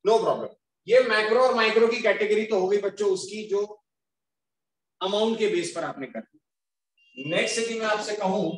S1: नो प्रॉब्लम। ये मैक्रो और माइक्रो की कैटेगरी तो हो गई बच्चों, उसकी जो अमाउंट के बेस पर आपने कर दी। नेक्स्ट यदि मैं आपसे कहूं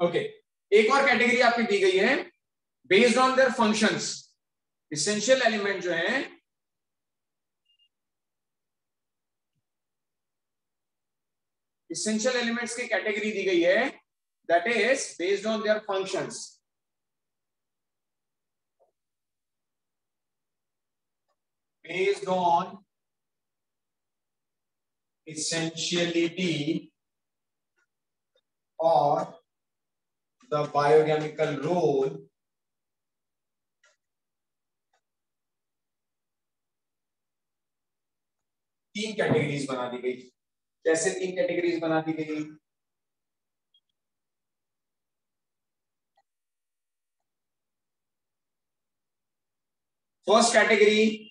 S1: ओके, एक और कैटेगरी आपकी दी गई है based on their functions. Essential element जो है, इसेंशियल एलिमेंट्स की कैटेगरी दी गई है, that is based on their functions. Based on essentiality or the biochemical role तीन कैटेगरीज बना दी गई। कैसे तीन कैटेगरीज बना दी गई? First category,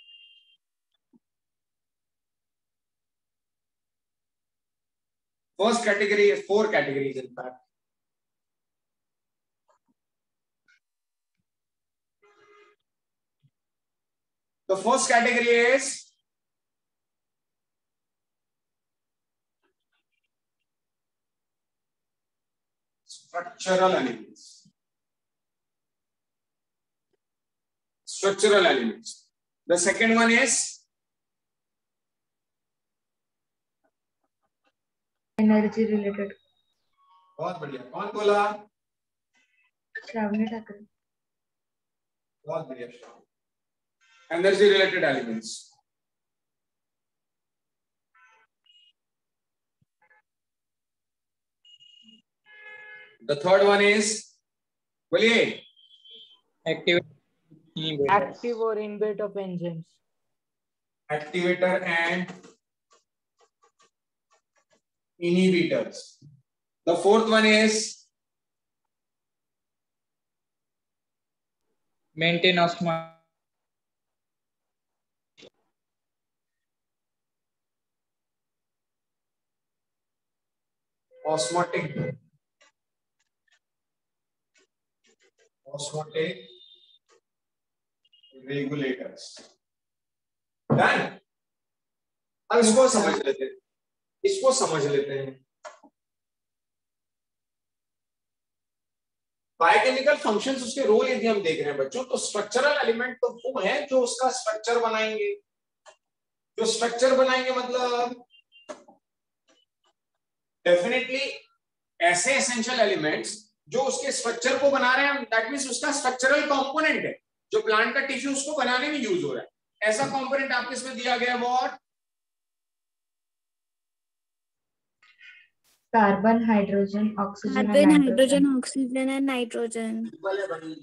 S1: first category is 4 categories in fact. The first category is structural elements. Structural elements. The second one is
S3: energy related.
S1: बहुत बढ़िया, कौन बोला?
S3: श्रावणी ठाकरे।
S1: बहुत बढ़िया, energy related elements. The third one is, बोलिए।
S8: Active or inhibitor of enzymes.
S1: Activator and inhibitors. The fourth one is
S8: Maintain osmosis.
S1: Osmotic regulators. Done. अब इसको समझ लेते हैं, इसको समझ लेते हैं। बायोकेमिकल फंक्शंस, उसके रोल यदि हम देख रहे हैं बच्चों, तो स्ट्रक्चरल एलिमेंट तो वो है जो उसका स्ट्रक्चर बनाएंगे। जो स्ट्रक्चर बनाएंगे मतलब डेफिनेटली ऐसे एसेंशियल एलिमेंट्स जो उसके स्ट्रक्चर को बना रहे हैं, दैट मींस उसका स्ट्रक्चरल कंपोनेंट है जो प्लांट का टिश्यू उसको बनाने में यूज हो रहा है। ऐसा कंपोनेंट आपके इसमें दिया गया है what?
S3: Carbon, hydrogen, oxygen
S6: carbon,
S3: and
S6: hydrogen,
S3: nitrogen.
S6: Oxygen and nitrogen.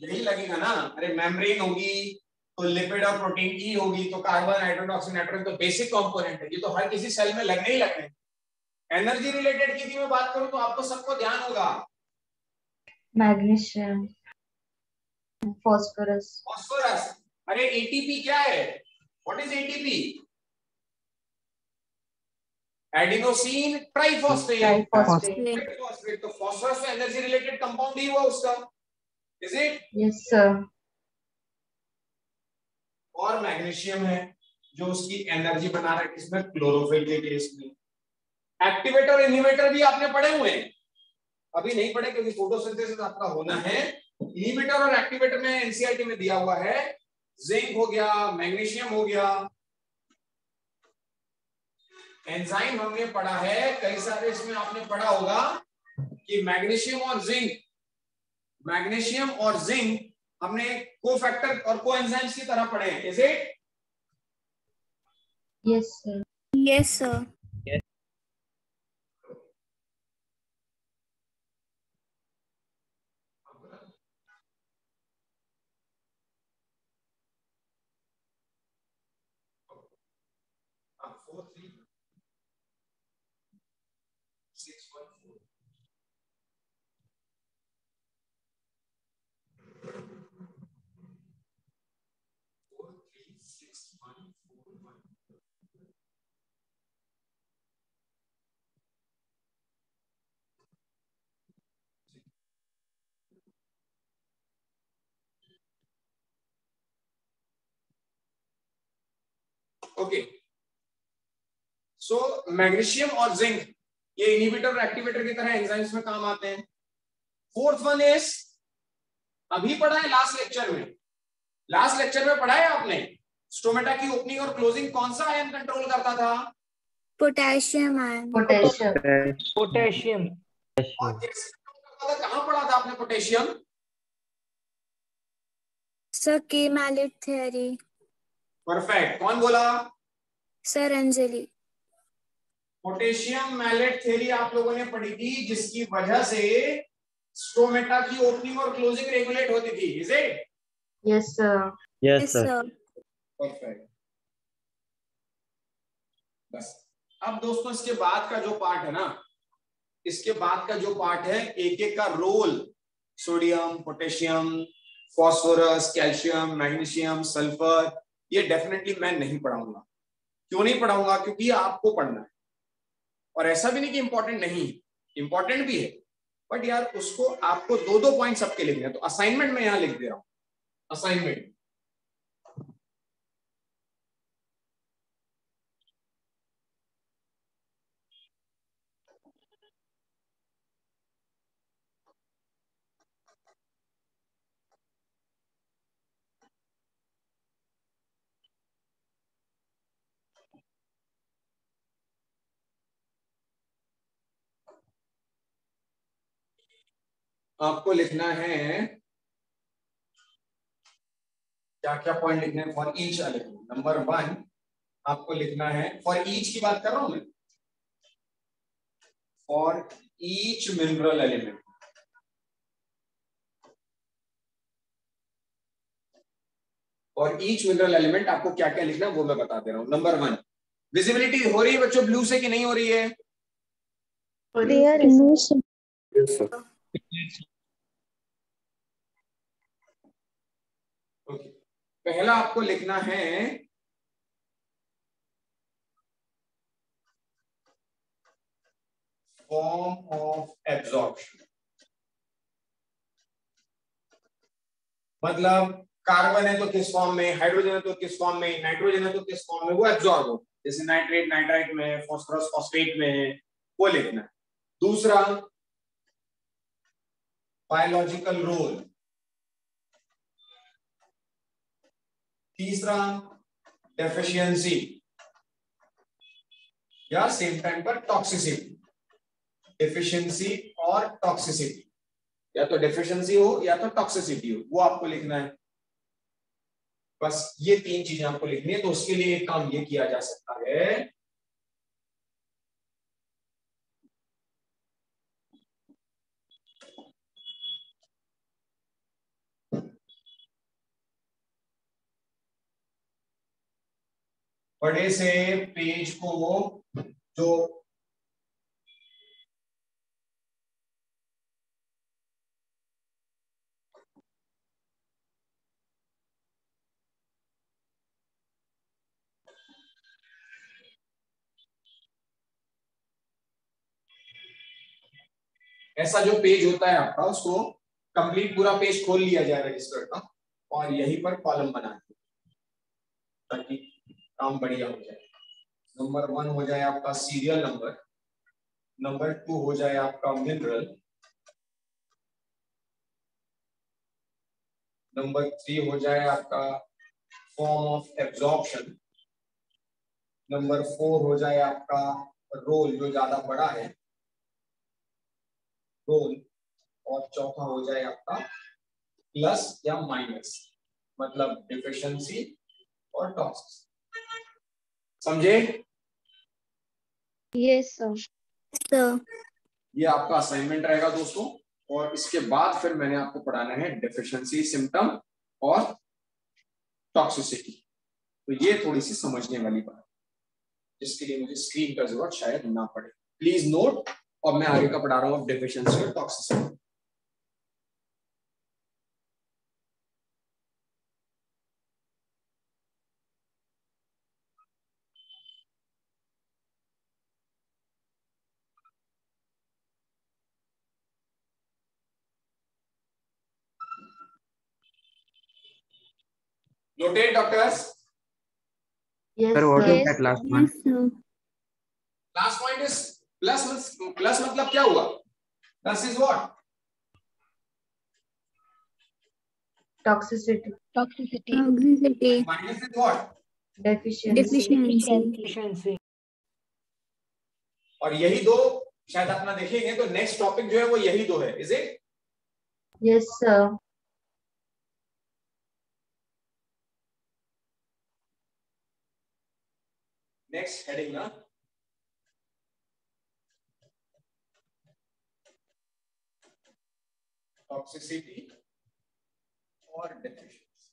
S1: यही लगेगा ना। अरे मेम्ब्रेन होगी तो लिपिड और प्रोटीन ई होगी, तो कार्बन, हाइड्रोजन, ऑक्सीजन, नाइट्रोजन तो बेसिक कंपोनेंट है, ये तो हर किसी सेल में लगने ही लगने। एनर्जी रिलेटेड की मैं बात करूं तो आपको सबको ध्यान होगा
S3: मैग्नीशियम, फॉस्फोरस।
S1: फास्फोरस। अरे एटीपी क्या है? What is ATP? Adenosine triphosphate.
S3: Triphosphate.
S1: तो फास्फोरस तो एनर्जी रिलेटेड कंपाउंड ही हुआ उसका, इज इट?
S3: Yes sir.
S1: और मैग्नीशियम है जो उसकी एनर्जी बना रहा है, किसमें? क्लोरोफिल के केस में। एक्टिवेटर और इनहिबिटर भी आपने पढ़े हुए हैं, अभी नहीं पढ़े क्योंकि फोटोसिंथेसिस आपका होना है। इनहिबिटर और एक्टिवेटर में एनसीईआरटी में दिया हुआ है, जिंक हो गया, मैग्नीशियम हो गया। एंजाइम हमने पढ़ा है कई सारे, इसमें आपने पढ़ा होगा कि मैग्नीशियम और जिंक हमने कोफैक्टर और कोएंजाइम्स की तरह पढ़े हैं, is it?
S3: Yes sir.
S6: Yes sir.
S1: Okay, so magnesium और जिंक ये इनहिबिटर और एक्टिवेटर की तरह एंजाइम्स में काम आते हैं। फोर्थ वन इज, अभी पढ़ा है लास्ट लेक्चर में पढ़ा है आपने, स्टोमेटा की ओपनिंग और क्लोजिंग कौन सा आयन कंट्रोल करता था?
S6: Potassium ion.
S3: पोटेशियम।
S8: पोटेशियम।
S1: और कैसे control करता था? कहां पढ़ा था आपने पोटेशियम?
S6: सर के मैलिट थ्योरी।
S1: परफेक्ट, कौन बोला?
S6: Sir Anjali.
S1: Potassium malate theory आप लोगों ने पढ़ी थी, जिसकी वजह से स्टोमेटा की ओपनिंग और क्लोजिंग रेगुलेट होती थी, is it?
S3: Yes sir.
S6: Yes sir.
S1: Perfect. बस अब दोस्तों इसके बाद का जो पार्ट है ना, इसके बाद का जो पार्ट है, एक एक का role, sodium, potassium, phosphorus, calcium, magnesium, sulphur, ये डेफिनेटली मैं नहीं पढ़ाऊंगा। क्यों नहीं पढ़ाऊंगा? क्योंकि ये आपको पढ़ना है, और ऐसा भी नहीं कि इंपॉर्टेंट नहीं, इंपॉर्टेंट भी है, बट यार उसको आपको दो दो पॉइंट सबके लिखने हैं, तो असाइनमेंट में यहां लिख दे रहा हूं, असाइनमेंट। आपको लिखना है, क्या क्या पॉइंट लिखने हैं फॉर ईच एलिमेंट। नंबर 1 आपको लिखना है, फॉर ईच की बात कर रहा हूं मैं, फॉर ईच मिनरल एलिमेंट। और ईच मिनरल एलिमेंट आपको क्या क्या लिखना है वो मैं बता दे रहा हूं। नंबर 1, विजिबिलिटी हो रही है बच्चों ब्लू से कि नहीं हो रही है?
S2: क्लियर है सर।
S1: ओके, पहला आपको लिखना है फॉर्म ऑफ एब्जॉर्प्शन, मतलब कार्बन है तो किस फॉर्म में, हाइड्रोजन है तो किस फॉर्म में, नाइट्रोजन है तो किस फॉर्म में वो एब्जॉर्ब हो, जैसे नाइट्रेट नाइट्राइट में है, फॉस्फोरस फॉस्फेट में है, वो लिखना है। दूसरा बायोलॉजिकल रोल, तीसरा डेफिशिएंसी या सेम टाइम पर टॉक्सिसिटी, डेफिशिएंसी और टॉक्सिसिटी, या तो डेफिशिएंसी हो या तो टॉक्सिसिटी हो, वो आपको लिखना है। बस ये तीन चीजें आपको लिखनी है। तो उसके लिए एक काम ये किया जा सकता है, बड़े से पेज को जो ऐसा जो पेज होता है आपका, उसको कंप्लीट पूरा पेज खोल लिया जाए रजिस्टर का, और यहीं पर कॉलम बना दिया ताकि काम बढ़िया हो जाए। नंबर 1 हो जाए आपका सीरियल नंबर, नंबर 2 हो जाए आपका मिनरल, नंबर 3 हो जाए आपका फॉर्म ऑफ एब्जॉर्प्शन, नंबर 4 हो जाए आपका रोल जो ज्यादा बड़ा है, रोल, और चौथा हो जाए आपका प्लस या माइनस, मतलब डिफिशिएंसी और टॉक्सिसिटी। समझे?
S2: Yes sir.
S6: सर
S1: ये आपका असाइनमेंट रहेगा दोस्तों, और इसके बाद फिर मैंने आपको पढ़ाना है डेफिशिएंसी सिम्टम और टॉक्सिसिटी। तो ये थोड़ी सी समझने वाली बात, जिसके लिए मुझे स्क्रीन का जरूरत शायद ना पड़े। प्लीज नोट, और मैं आगे का पढ़ा रहा हूँ डेफिशिएंसी और toxicity. Noted, doctors?
S3: Yes,
S5: Sir, what
S3: sir.
S5: is that last one?
S6: yes sir.
S1: Last point is plus. Plus मतलब क्या हुआ? Plus is what?
S3: Toxicity.
S2: Toxicity.
S6: Toxicity.
S1: Minus is what?
S3: Deficiency.
S6: Deficiency.
S8: Efficiency.
S1: और यही दो शायद अपना देखेंगे, तो नेक्स्ट टॉपिक जो है वो यही दो है, is it?
S3: Yes, sir.
S1: Next heading ना, टॉक्सिसिटी और डेफिशिएंसी।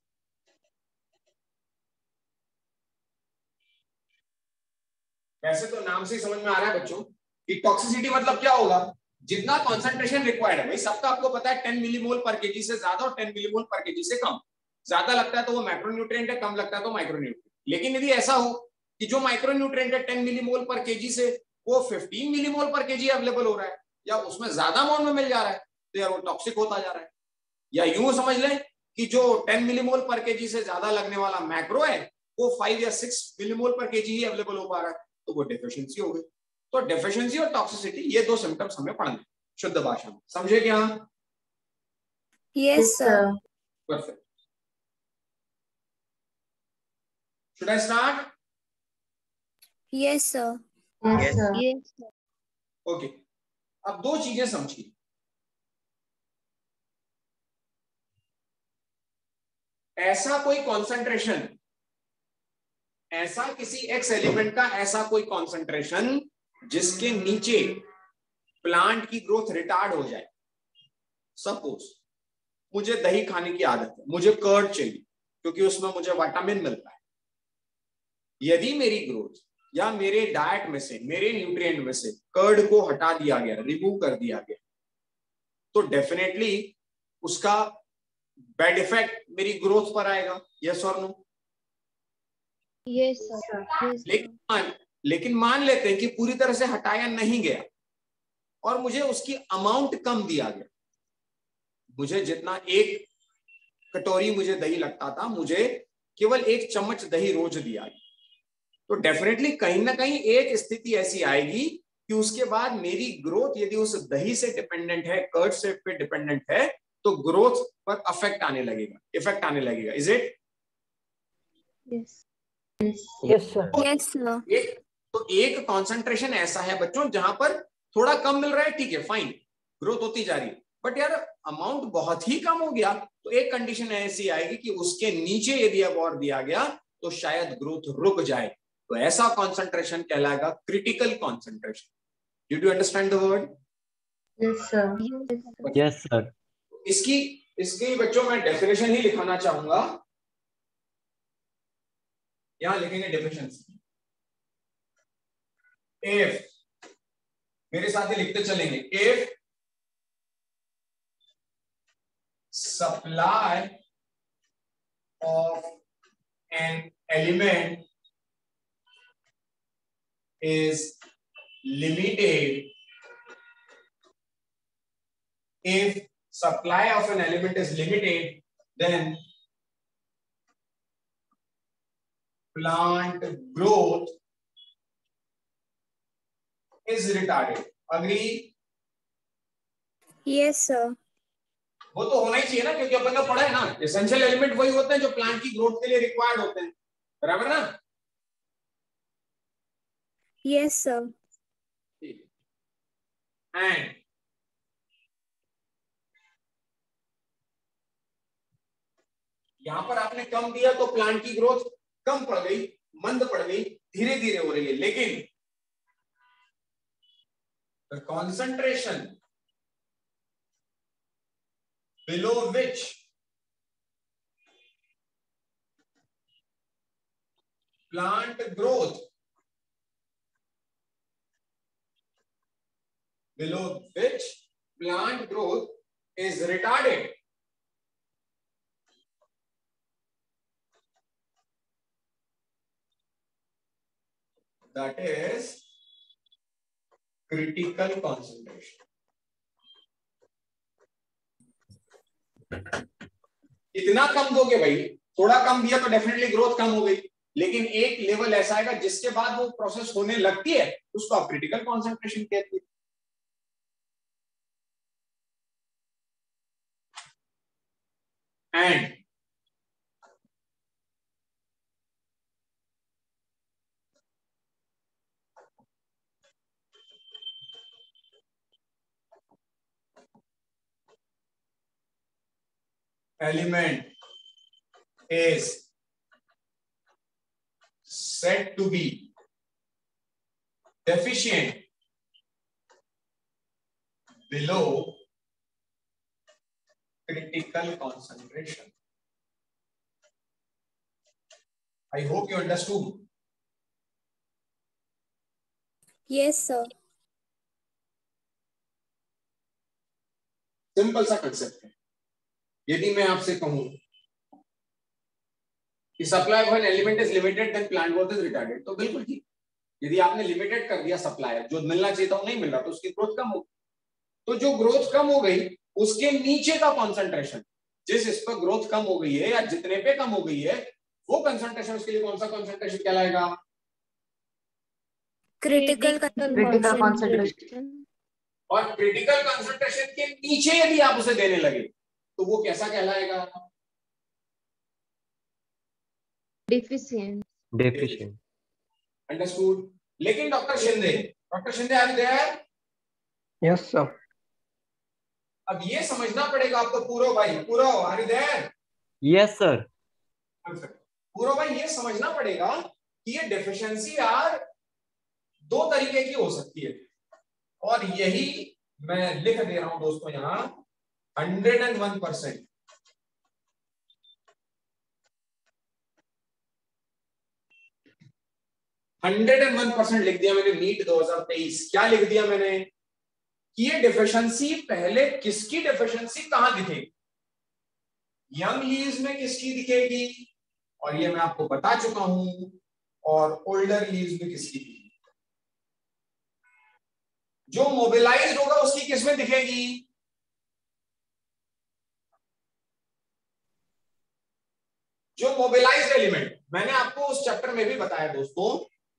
S1: वैसे तो नाम से ही समझ में आ रहा है बच्चों कि टॉक्सिसिटी मतलब क्या होगा, जितना कॉन्सेंट्रेशन रिक्वायर्ड है। भाई सबका आपको पता है 10 मिलीमोल पर केजी से ज्यादा और 10 मिलीमोल पर केजी से कम। ज्यादा लगता है तो वो मैक्रोन्यूट्रिएंट है, कम लगता है तो माइक्रोन्यूट्रिएंट। लेकिन यदि ऐसा हो कि जो माइक्रोन्यूट्रिएंट है 10 मिलीमोल पर केजी से वो 15 मिलीमोल पर केजी अवेलेबल हो रहा है, या उसमें ज्यादा अमाउंट में मिल जा रहा है, तो यार वो टॉक्सिक होता जा रहा है। या यूं समझ लें कि जो 10 मिलीमोल पर केजी से ज्यादा लगने वाला मैक्रो है वो 5 या 6 मिलीमोल पर केजी ही अवेलेबल हो पा रहा है, तो वो डेफिशिएंसी हो गई। तो डेफिशिएंसी और टॉक्सिसिटी ये दो सिम्टम्स हमें पढ़ने शुद्ध भाषा में, समझे क्या?
S6: Yes sir.
S1: Perfect. Should I start?
S6: Yes sir.
S3: Yes, sir.
S2: Yes sir.
S1: Okay, अब दो चीजें समझिए। ऐसा कोई कॉन्सेंट्रेशन, ऐसा किसी एक्स एलिमेंट का ऐसा कोई कॉन्सेंट्रेशन जिसके नीचे प्लांट की ग्रोथ रिटार्ड हो जाए। सपोज मुझे दही खाने की आदत है, मुझे कर्ड चाहिए क्योंकि उसमें मुझे विटामिन मिलता है। यदि मेरी ग्रोथ या मेरे डाइट में से, मेरे न्यूट्रिएंट में से कर्ड को हटा दिया गया, रिमूव कर दिया गया, तो डेफिनेटली उसका बैड इफेक्ट मेरी ग्रोथ पर आएगा। यस और no?
S2: Yes sir. Yes sir.
S1: लेकिन मान लेते हैं कि पूरी तरह से हटाया नहीं गया, और मुझे उसकी अमाउंट कम दिया गया, मुझे जितना एक कटोरी मुझे दही लगता था, मुझे केवल 1 चम्मच दही रोज दिया गया, तो डेफिनेटली कहीं ना कहीं एक स्थिति ऐसी आएगी कि उसके बाद मेरी ग्रोथ यदि उस दही से डिपेंडेंट है, कर्ड से पे डिपेंडेंट है, तो ग्रोथ पर इफेक्ट आने लगेगा। Is it?
S2: Yes.
S8: Yes, sir.
S6: Yes, sir.
S1: एक कॉन्सेंट्रेशन ऐसा है बच्चों जहां पर थोड़ा कम मिल रहा है, ठीक है, फाइन, ग्रोथ होती जा रही है, बट यार अमाउंट बहुत ही कम हो गया, तो एक कंडीशन ऐसी आएगी कि उसके नीचे यदि अब और दिया गया तो शायद ग्रोथ रुक जाए, तो ऐसा कॉन्सेंट्रेशन कहलाएगा critical concentration. Did you understand the word?
S3: Yes, sir.
S4: Yes, sir.
S1: इसकी बच्चों मैं डेफिनेशन ही लिखाना चाहूंगा, यहां लिखेंगे डेफिनेशन। इफ, मेरे साथ ही लिखते चलेंगे, if supply of an element is limited, if supply of an element is limited, then plant growth is retarded. Agree?
S6: Yes, sir.
S1: वो तो होना ही चाहिए ना, क्योंकि अपन ने पढ़ा है ना, एसेंशियल एलिमेंट वही होते हैं जो प्लांट की ग्रोथ के लिए रिक्वायर्ड होते हैं, बराबर ना?
S6: Yes, sir.
S1: एंड यहां पर आपने कम दिया तो प्लांट की ग्रोथ कम पड़ गई, मंद पड़ गई, धीरे धीरे हो रही है, लेकिन the concentration below which plant growth is retarded, that is critical concentration. इतना कम दोगे भाई, थोड़ा कम दिया तो डेफिनेटली ग्रोथ कम हो गई, लेकिन एक लेवल ऐसा आएगा जिसके बाद वो प्रोसेस होने लगती है, उसको आप क्रिटिकल कॉन्सेंट्रेशन कहते हैं। And element is said to be deficient below critical concentration. I hope you understood.
S6: Yes, sir.
S1: Simple सा कंसेप्ट है। यदि मैं आपसे कहूं कि supply of an element is limited then plant growth is retarded, तो बिल्कुल ठीक। यदि आपने लिमिटेड कर दिया सप्लाई, जो मिलना चाहिए था वो नहीं मिल रहा, तो उसकी ग्रोथ कम हो गई, तो जो ग्रोथ कम हो गई उसके नीचे का कॉन्सेंट्रेशन, जिस इस पर ग्रोथ कम हो गई है या जितने पे कम हो गई है, वो कंसंट्रेशन, उसके लिए कौन सा कंसंट्रेशन कहलाएगा?
S6: Critical
S3: Critical concentration.
S1: और क्रिटिकल कंसंट्रेशन के नीचे यदि आप उसे देने लगे तो वो कैसा कहलाएगा?
S2: Deficient.
S4: Deficient.
S1: अंडरस्टूड। लेकिन doctor Shinde are you there?
S5: Yes, sir.
S1: अब ये समझना पड़ेगा आपको, Purav are you there?
S4: Yes, sir.
S1: Purav भाई, ये समझना पड़ेगा कि ये डेफिशिएंसी यार दो तरीके की हो सकती है, और यही मैं लिख दे रहा हूं दोस्तों यहां 101%। लिख दिया मैंने नीट 2023। क्या लिख दिया मैंने? कि ये डेफिशिएंसी पहले किसकी डेफिशिएंसी कहां दिखेगी? यंग लीव्स में किसकी दिखेगी, और ये मैं आपको बता चुका हूं, और ओल्डर लीव्स में किसकी दिखेगी। जो मोबिलाइज्ड होगा उसकी किसमें दिखेगी? जो मोबिलाइज्ड एलिमेंट, मैंने आपको उस चैप्टर में भी बताया दोस्तों,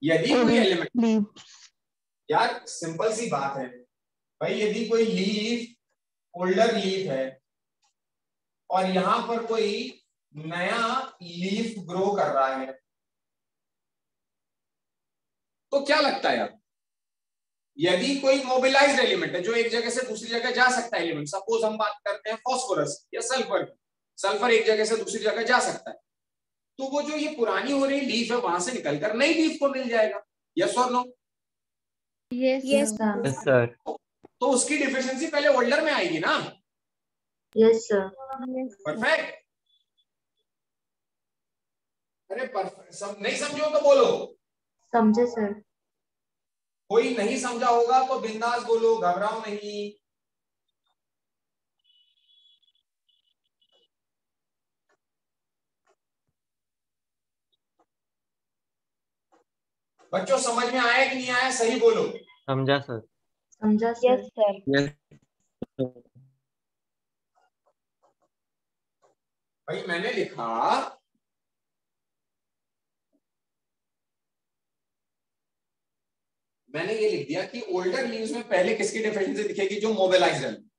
S1: यदि कोई एलिमेंट, यार सिंपल सी बात है भाई, यदि कोई लीफ ओल्डर लीफ है और यहां पर कोई नया लीफ ग्रो कर रहा है, तो क्या लगता है आप, यदि कोई मोबिलाइज्ड एलिमेंट है जो एक जगह से दूसरी जगह जा सकता है एलिमेंट, सपोज हम बात करते हैं फास्फोरस या सल्फर, सल्फर एक जगह से दूसरी जगह जा सकता है, तो वो जो ये पुरानी हो रही लीफ है वहां से निकलकर नई लीफ को मिल जाएगा। यस और no?
S2: Yes,
S6: Yes,
S2: sir.
S6: sir.
S4: Yes, sir.
S1: तो उसकी डिफिशियंसी पहले ओल्डर में आएगी ना।
S3: Yes, sir.
S2: Yes, sir.
S1: Perfect. अरे परफेक्ट, सब नहीं समझो तो बोलो।
S3: समझे सर।
S1: कोई नहीं समझा होगा तो बिंदास बोलो, घबराओ नहीं। बच्चों समझ में आया कि नहीं आया, सही बोलो।
S4: समझा सर।
S3: समझा सर।
S6: sir.
S4: Yes.
S1: भाई मैंने लिखा मैंने ये लिख दिया कि ओल्डर लीव्स में पहले किसकी डिफिशियंसी दिखेगी? जो मोबिलाइज्ड एलिमेंट।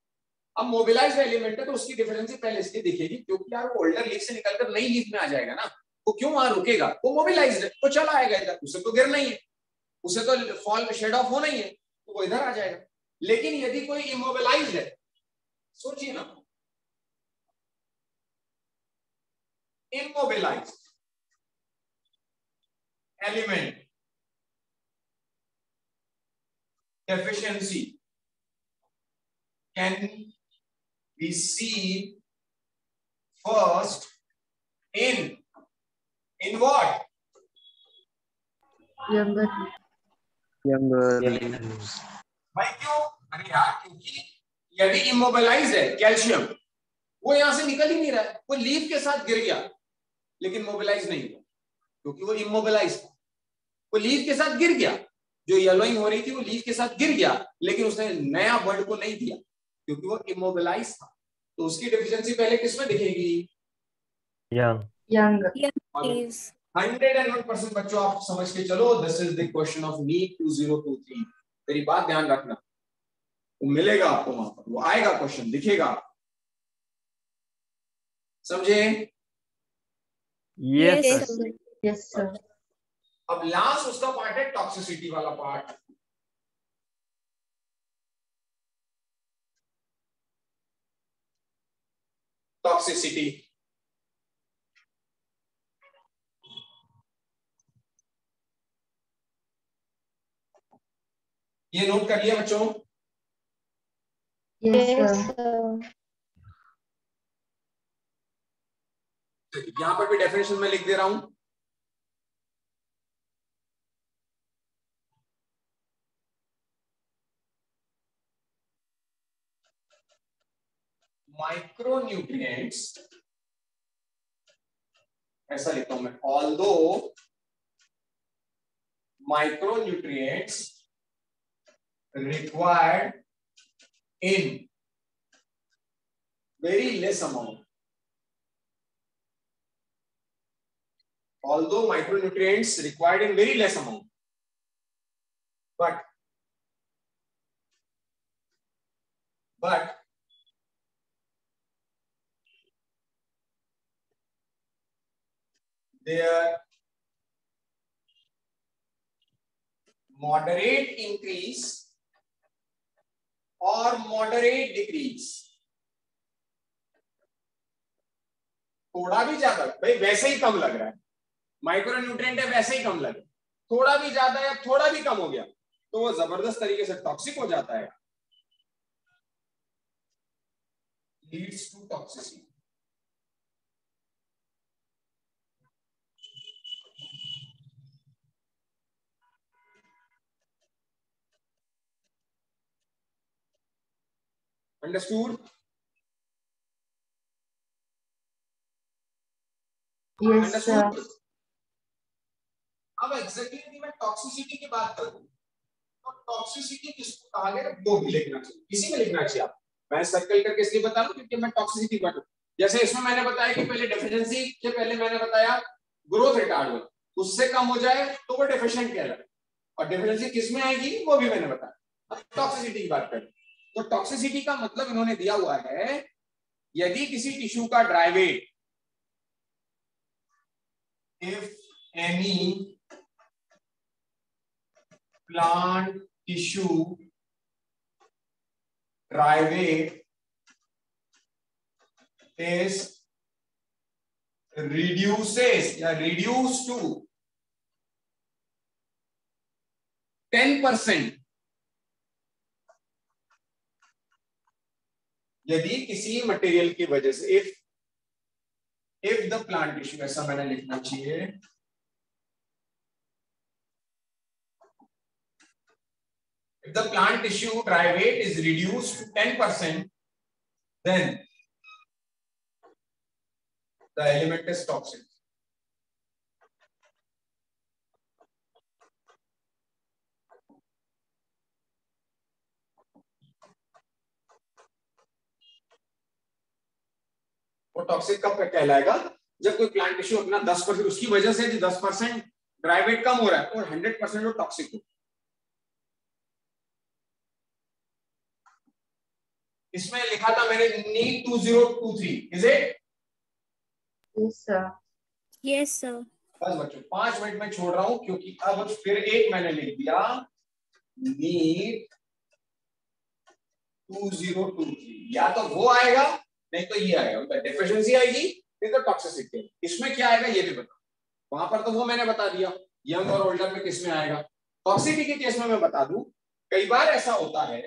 S1: अब मोबिलाइज्ड एलिमेंट है तो उसकी डिफिशियंसी पहले इसकी दिखेगी, क्योंकि यार वो ओल्डर लीफ से निकलकर नई लीफ में आ जाएगा ना। वो क्यों वहां रुकेगा? वो मोबिलाइज्ड है, वो चला आएगा इधर, उसे तो गिरना ही है, उसे तो फॉल शेड ऑफ होना ही है, तो वो इधर आ जाएगा। लेकिन यदि कोई इमोबिलाइज्ड है, सोचिए ना, immobilized element deficiency can be seen first in what?
S3: Younger.
S1: भाई क्यों? अरे यार क्योंकि यदि इमोबिलाइज है कैल्शियम, वो यहां से निकल ही नहीं रहा है, वो लीफ के साथ गिर गया लेकिन मोबिलाइज नहीं हुआ, क्योंकि वो इमोबिलाइज था। वो लीफ के साथ गिर गया, जो येलोइंग हो रही थी वो लीफ के साथ गिर गया, लेकिन उसने नया बर्ड को नहीं दिया क्योंकि वो इमोबिलाइज था। तो उसकी डिफिशियंसी पहले किसमें दिखेगी?
S5: Young.
S3: Younger.
S6: Leaves.
S1: 101% बच्चों आप समझ के चलो, this is the question of NEET 2023। मेरी बात ध्यान रखना, वो मिलेगा आपको वहां पर, वो आएगा क्वेश्चन, दिखेगा। समझे?
S5: Yes,
S6: Yes,
S5: sir.
S6: sir.
S3: Yes, sir.
S1: अब लास्ट उसका पार्ट है टॉक्सिसिटी वाला पार्ट। टॉक्सिसिटी, ये नोट कर लिया बच्चों?
S3: Yes,
S2: Yes,
S3: sir.
S2: sir.
S1: यहां पर भी डेफिनेशन में लिख दे रहा हूं। माइक्रोन्यूट्रिएंट्स, ऐसा लिखता हूं मैं, although micronutrients required in very less amount, although micronutrients required in very less amount, but their moderate increase or moderate decrease, थोड़ा भी ज्यादा, भाई वैसे ही कम लग रहा है, माइक्रोन्यूट्रिएंट है वैसे ही कम लगे, थोड़ा भी ज्यादा या थोड़ा भी कम हो गया तो वो जबरदस्त तरीके से टॉक्सिक हो जाता है, leads to toxicity. Understood?
S3: Yes, sir.
S1: अब एग्जैक्टली यदि मैं टॉक्सिसिटी की बात करूं तो टॉक्सिसिटी किसको कहा गया वो भी लिखना चाहिए, इसी में लिखना चाहिए। आप मैं सर्कल करके इसलिए बता रहा हूं क्योंकि मैं टॉक्सिसिटी बता, जैसे इसमें मैंने बताया कि पहले डेफिशिएंसी के पहले मैंने बताया ग्रोथ रिटार्ड हो, उससे कम हो जाए तो वो डेफिशिएंट कहलाए, और डेफिशिएंसी किस में आएगी वो भी मैंने बताया। अब टॉक्सिसिटी की बात करें तो टॉक्सिसिटी का मतलब इन्होंने दिया हुआ है यदि किसी टिश्यू का dry weight, if any plant tissue dry weight is reduces या reduced to 10%, यदि किसी मटेरियल की वजह से, if the plant tissue, ऐसा मैंने लिखना चाहिए, if the plant tissue dry weight is reduced to 10%, then the element is toxic. वो टॉक्सिक कब कहलाएगा जब कोई प्लांट टिश्यू अपना 10%, उसकी वजह से 10% ड्राई वेट कम हो रहा है और 100% वो टॉक्सिक हो। इसमें लिखा था मैंने need 2023, is it?
S3: Yes, sir.
S6: Yes, sir.
S1: बस बच्चों 5 मिनट में छोड़ रहा हूं क्योंकि अब फिर एक मैंने लिख दिया नीड 2023, या तो वो आएगा नहीं तो ये आएगा, डेफिशिएंसी आएगी नहीं तो टॉक्सिसिटी। इसमें क्या आएगा ये भी बता, वहां पर तो वो मैंने बता दिया यंग और ओल्डर में किस में आएगा। टॉक्सिसिटी के केस में मैं बता दूं, कई बार ऐसा होता है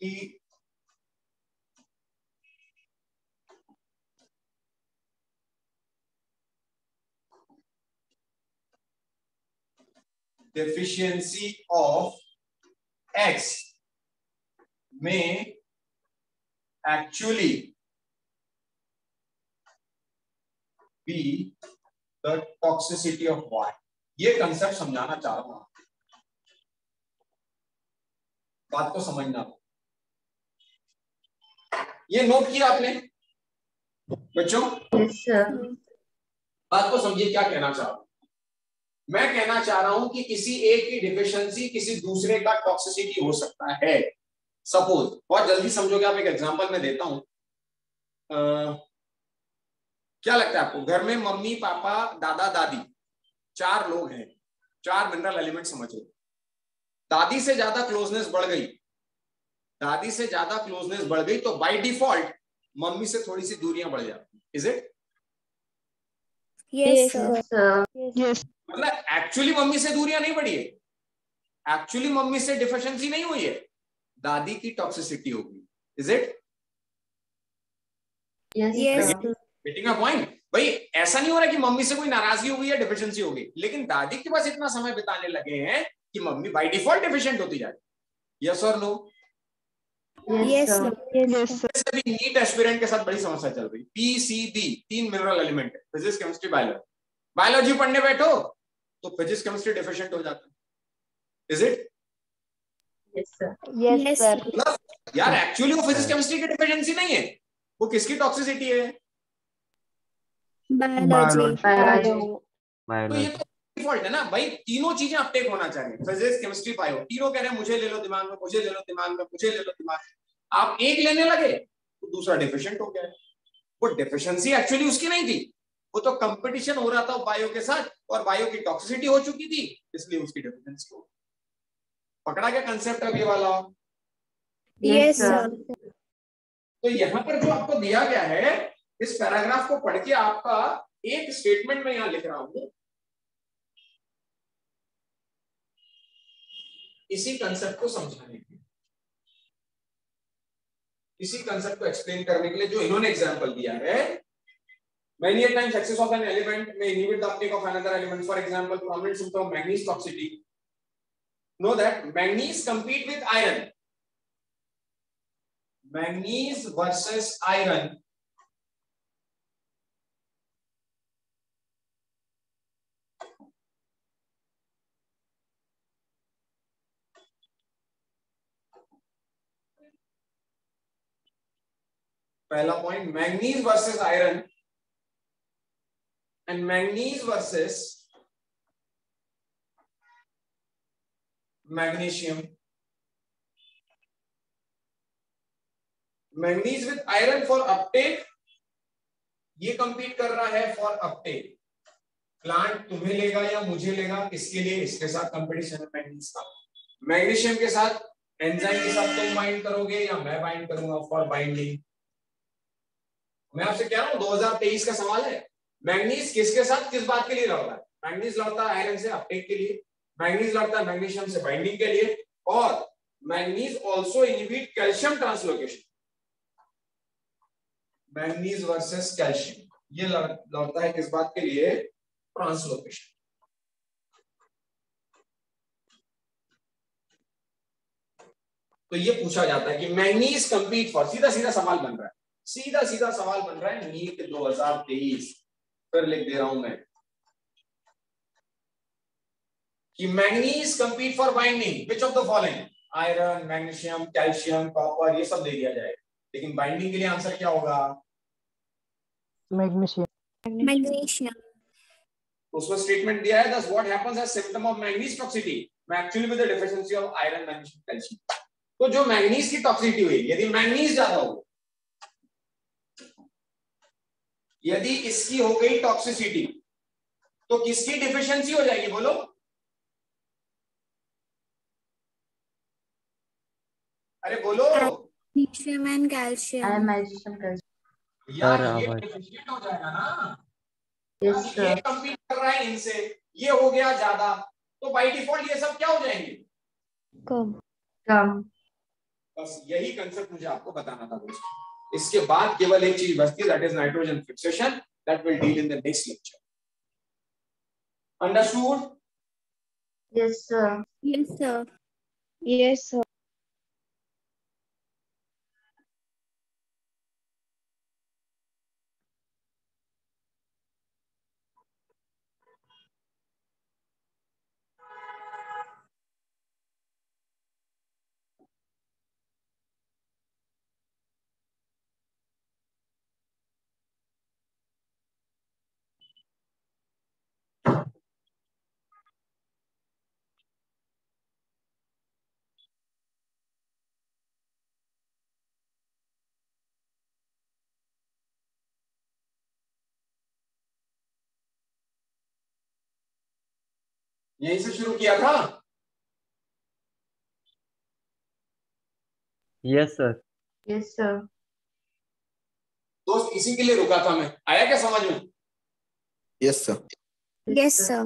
S1: कि deficiency of X may actually be the toxicity of Y। ये कंसेप्ट समझाना चाह रहा हूं, बात को समझना। ये नोट किया आपने बच्चों?
S3: Yes, sir.
S1: बात को समझिए क्या कहना चाह रहा हूं। मैं कहना चाह रहा हूं कि किसी एक की डिफिशिएंसी किसी दूसरे का टॉक्सिसिटी हो सकता है। सपोज, बहुत जल्दी समझोगे आप, एक एग्जांपल मैं देता हूं। क्या लगता है आपको, घर में मम्मी पापा दादा दादी 4 लोग हैं, 4 मिनरल एलिमेंट समझ लो। दादी से ज्यादा क्लोजनेस बढ़ गई तो बाय डिफॉल्ट मम्मी से थोड़ी सी दूरियां बढ़ जाती, is it?
S6: Yes, sir.
S3: Yes, sir.
S1: मतलब एक्चुअली मम्मी से दूरियां नहीं बढ़ी है, एक्चुअली मम्मी से डिफिशिएंसी नहीं हुई है, दादी की टॉक्सिसिटी होगी, is it?
S3: Yes,
S6: Yes,
S3: sir.
S1: Getting a point? भाई ऐसा नहीं हो रहा कि मम्मी से कोई नाराजगी हो गई या डिफिशिएंसी हो गई, लेकिन दादी के पास इतना समय बिताने लगे हैं कि मम्मी बाय डिफॉल्ट डिफिशिएंट होती जा रही है। यस और no?
S3: Yes, sir.
S6: Yes, sir.
S1: जैसे भी नीट एस्पिरेंट के साथ बड़ी समस्या चल रही, PCB 3 मिनरल एलिमेंट है, फिजिक्स केमिस्ट्री बायोलॉजी। बायोलॉजी पढ़ने बैठो तो फिजिक्स केमिस्ट्री डिफिशिएंट हो जाता है, is it?
S3: Yes, sir.
S6: Yes, sir.
S1: मतलब यार एक्चुअली वो फिजिक्स केमिस्ट्री की डिफिशिएंसी नहीं है, वो किसकी टॉक्सिसिटी है?
S6: Biology.
S3: Biology.
S1: तो ये तो डिफॉल्ट है ना भाई, तीनों चीजें अपटेक होना चाहिए, फिजिक्स केमिस्ट्री बायो, तीनों कह रहे हैं मुझे ले लो दिमाग में, मुझे ले लो दिमाग में, मुझे ले लो दिमाग में। आप एक लेने लगे तो दूसरा डिफिशिएंट हो गया। वो डिफिशिएंसी एक्चुअली उसकी नहीं थी, वो तो कंपटीशन हो रहा था बायो के साथ और बायो की टॉक्सिसिटी हो चुकी थी, इसलिए उसकी डिफिशिएंसी हो। पकड़ा क्या कंसेप्ट अभी वाला?
S6: Yes,
S3: sir.
S6: sir.
S1: तो यहां पर जो आपको दिया गया है, इस पैराग्राफ को पढ़ के आपका एक स्टेटमेंट में यहां लिख रहा हूं, इसी कंसेप्ट को समझाने के लिए, इसी कंसेप्ट को एक्सप्लेन करने के लिए जो इन्होंने एग्जांपल दिया है। Many a times excess of an element may inhibit the uptake of another element. For example, prominent symptom of manganese toxicity. Know that manganese compete with iron. Manganese versus iron. पहला point, manganese versus iron and manganese versus magnesium, manganese with iron for Uptake, ये कंपीट कर रहा है फॉर अपटेक। प्लांट तुम्हें लेगा या मुझे लेगा, किसके लिए, इसके साथ कंपटीशन है मैंगनीज का। मैग्नीशियम के साथ, एंजाइम के साथ तुम बाइंड करोगे या मैं बाइंड करूंगा फॉर बाइंडिंग। मैं आपसे कह रहा हूं 2023 का सवाल है, मैंगनीज किसके साथ किस बात के लिए लड़ रहा है। मैंगनीज लड़ता है आयरन से अपटेक के लिए, मैंगनीज लड़ता है मैग्नीशियम से बाइंडिंग के लिए, और manganese also inhibit calcium translocation. Manganese versus calcium, ये लड़ता है किस बात के लिए, ट्रांसलोकेशन। तो ये पूछा जाता है कि मैंगनीज कंपीट फॉर, सीधा सीधा सवाल बन रहा है, सीधा सीधा सवाल बन रहा है नीट 2023। फिर लिख दे रहा हूं मैं कि manganese compete for binding which of the following, iron, magnesium, calcium, copper, ये सब दे दिया जाए, लेकिन बाइंडिंग के लिए आंसर क्या होगा,
S8: मैग्नीशियम।
S6: Magnesium.
S1: उसमें स्टेटमेंट दिया है, thus what happens as symptom of manganese toxicity, actually with the deficiency of iron, magnesium, calcium। तो जो मैंगनीज की टॉक्सिसिटी हुई, यदि मैंगनीज ज्यादा हो, यदि इसकी हो गई टॉक्सिसिटी, तो किसकी डिफिशियंसी हो जाएगी, बोलो, अरे बोलो,
S6: Magnesium and calcium.
S3: Magnesium, calcium.
S1: यार
S5: सर,
S1: ये
S5: आवाज।
S1: डिफिशिएंट हो जाएगा ना।
S3: Yes,
S1: ये
S3: sir.
S1: कंपीट कर रहा है इनसे, ये हो गया ज्यादा, तो बाय डिफॉल्ट ये सब क्या हो जाएंगे,
S2: कम।
S3: Come.
S1: बस यही कंसेप्ट मुझे आपको बताना था दोस्तों। इसके बाद केवल एक चीज बचती है, that is nitrogen fixation, that will deal in the next lecture. Understood?
S3: Yes, sir.
S6: Yes, sir.
S2: Yes, sir.
S1: यहीं से शुरू किया था।
S5: Yes sir.
S3: Yes, sir.
S1: दोस्त इसी के लिए रुका था मैं, आया क्या समझ में?
S7: Yes sir.
S6: Yes, sir.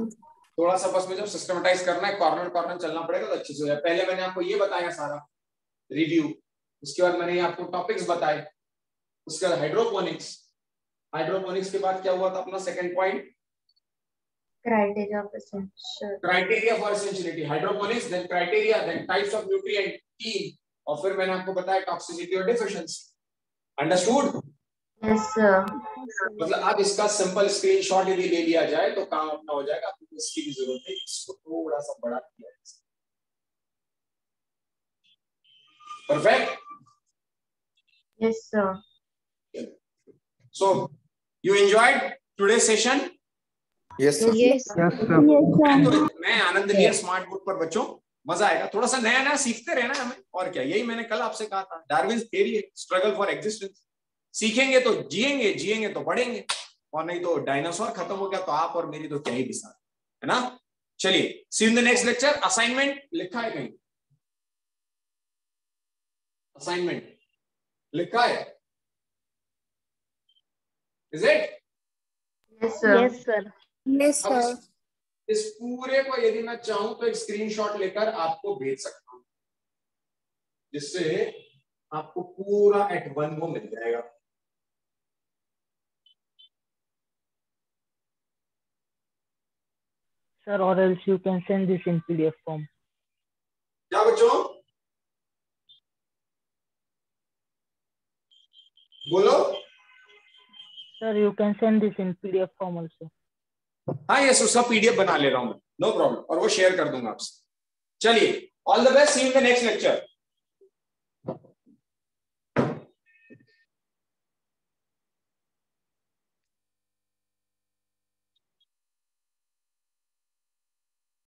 S1: थोड़ा सा बस में जब सिस्टमेटाइज करना है, कॉर्नर कॉर्नर चलना पड़ेगा तो अच्छे से हो जाए। पहले मैंने आपको ये बताया सारा रिव्यू, उसके बाद मैंने आपको टॉपिक्स बताए, उसके बाद हाइड्रोपोनिक्स, हाइड्रोपोनिक्स के बाद क्या हुआ था अपना second point,
S3: Criteria of essential.
S1: Criteria for essentiality, hydroponics, then criteria, then types of nutrient, तीन, और फिर मैंने आपको बताया टॉक्सिसिटी और डिफिशिएंसी। अंडरस्टूड?
S3: Yes, sir.
S1: मतलब अब इसका सिंपल स्क्रीनशॉट यदि ले लिया जाए तो काम अपना हो जाएगा, आपको इसकी भी जरूरत है, इसको थोड़ा सा बड़ा किया जाए। Perfect.
S3: Yes, sir.
S1: So you enjoyed today's session?
S7: Yes sir.
S2: Yes.
S8: Yes sir.
S1: मैं आनंद लिया स्मार्ट बोर्ड पर बच्चों, मजा आएगा, थोड़ा सा नया नया सीखते रहना है हमें, और क्या, यही मैंने कल आपसे कहा था, डार्विन्स थ्योरी है, स्ट्रगल फॉर एग्जिस्टेंस। सीखेंगे तो जिएंगे, जिएंगे तो बढ़ेंगे, और नहीं तो डायनासोर खत्म हो गया तो आप और मेरी तो क्या ही विसार है ना। चलिए, see you in the next lecture. Assignment लिखा है कहीं? असाइनमेंट लिखा है? Is it?
S3: Yes, sir.
S6: Yes, sir. Yes,
S1: अब
S6: sir.
S1: इस पूरे को यदि मैं चाहूं तो एक स्क्रीनशॉट लेकर आपको भेज सकता हूं, जिससे आपको पूरा एट वन वो मिल जाएगा।
S8: Sir, or else you can send this in PDF form.
S1: क्या बच्चों बोलो?
S8: Sir, you can send this in PDF form also.
S1: हाँ, यस, उसका पीडीएफ बना ले रहा हूं मैं, नो प्रॉब्लम, और वो शेयर कर दूंगा आपसे। चलिए, all the best, see you in the next lecture.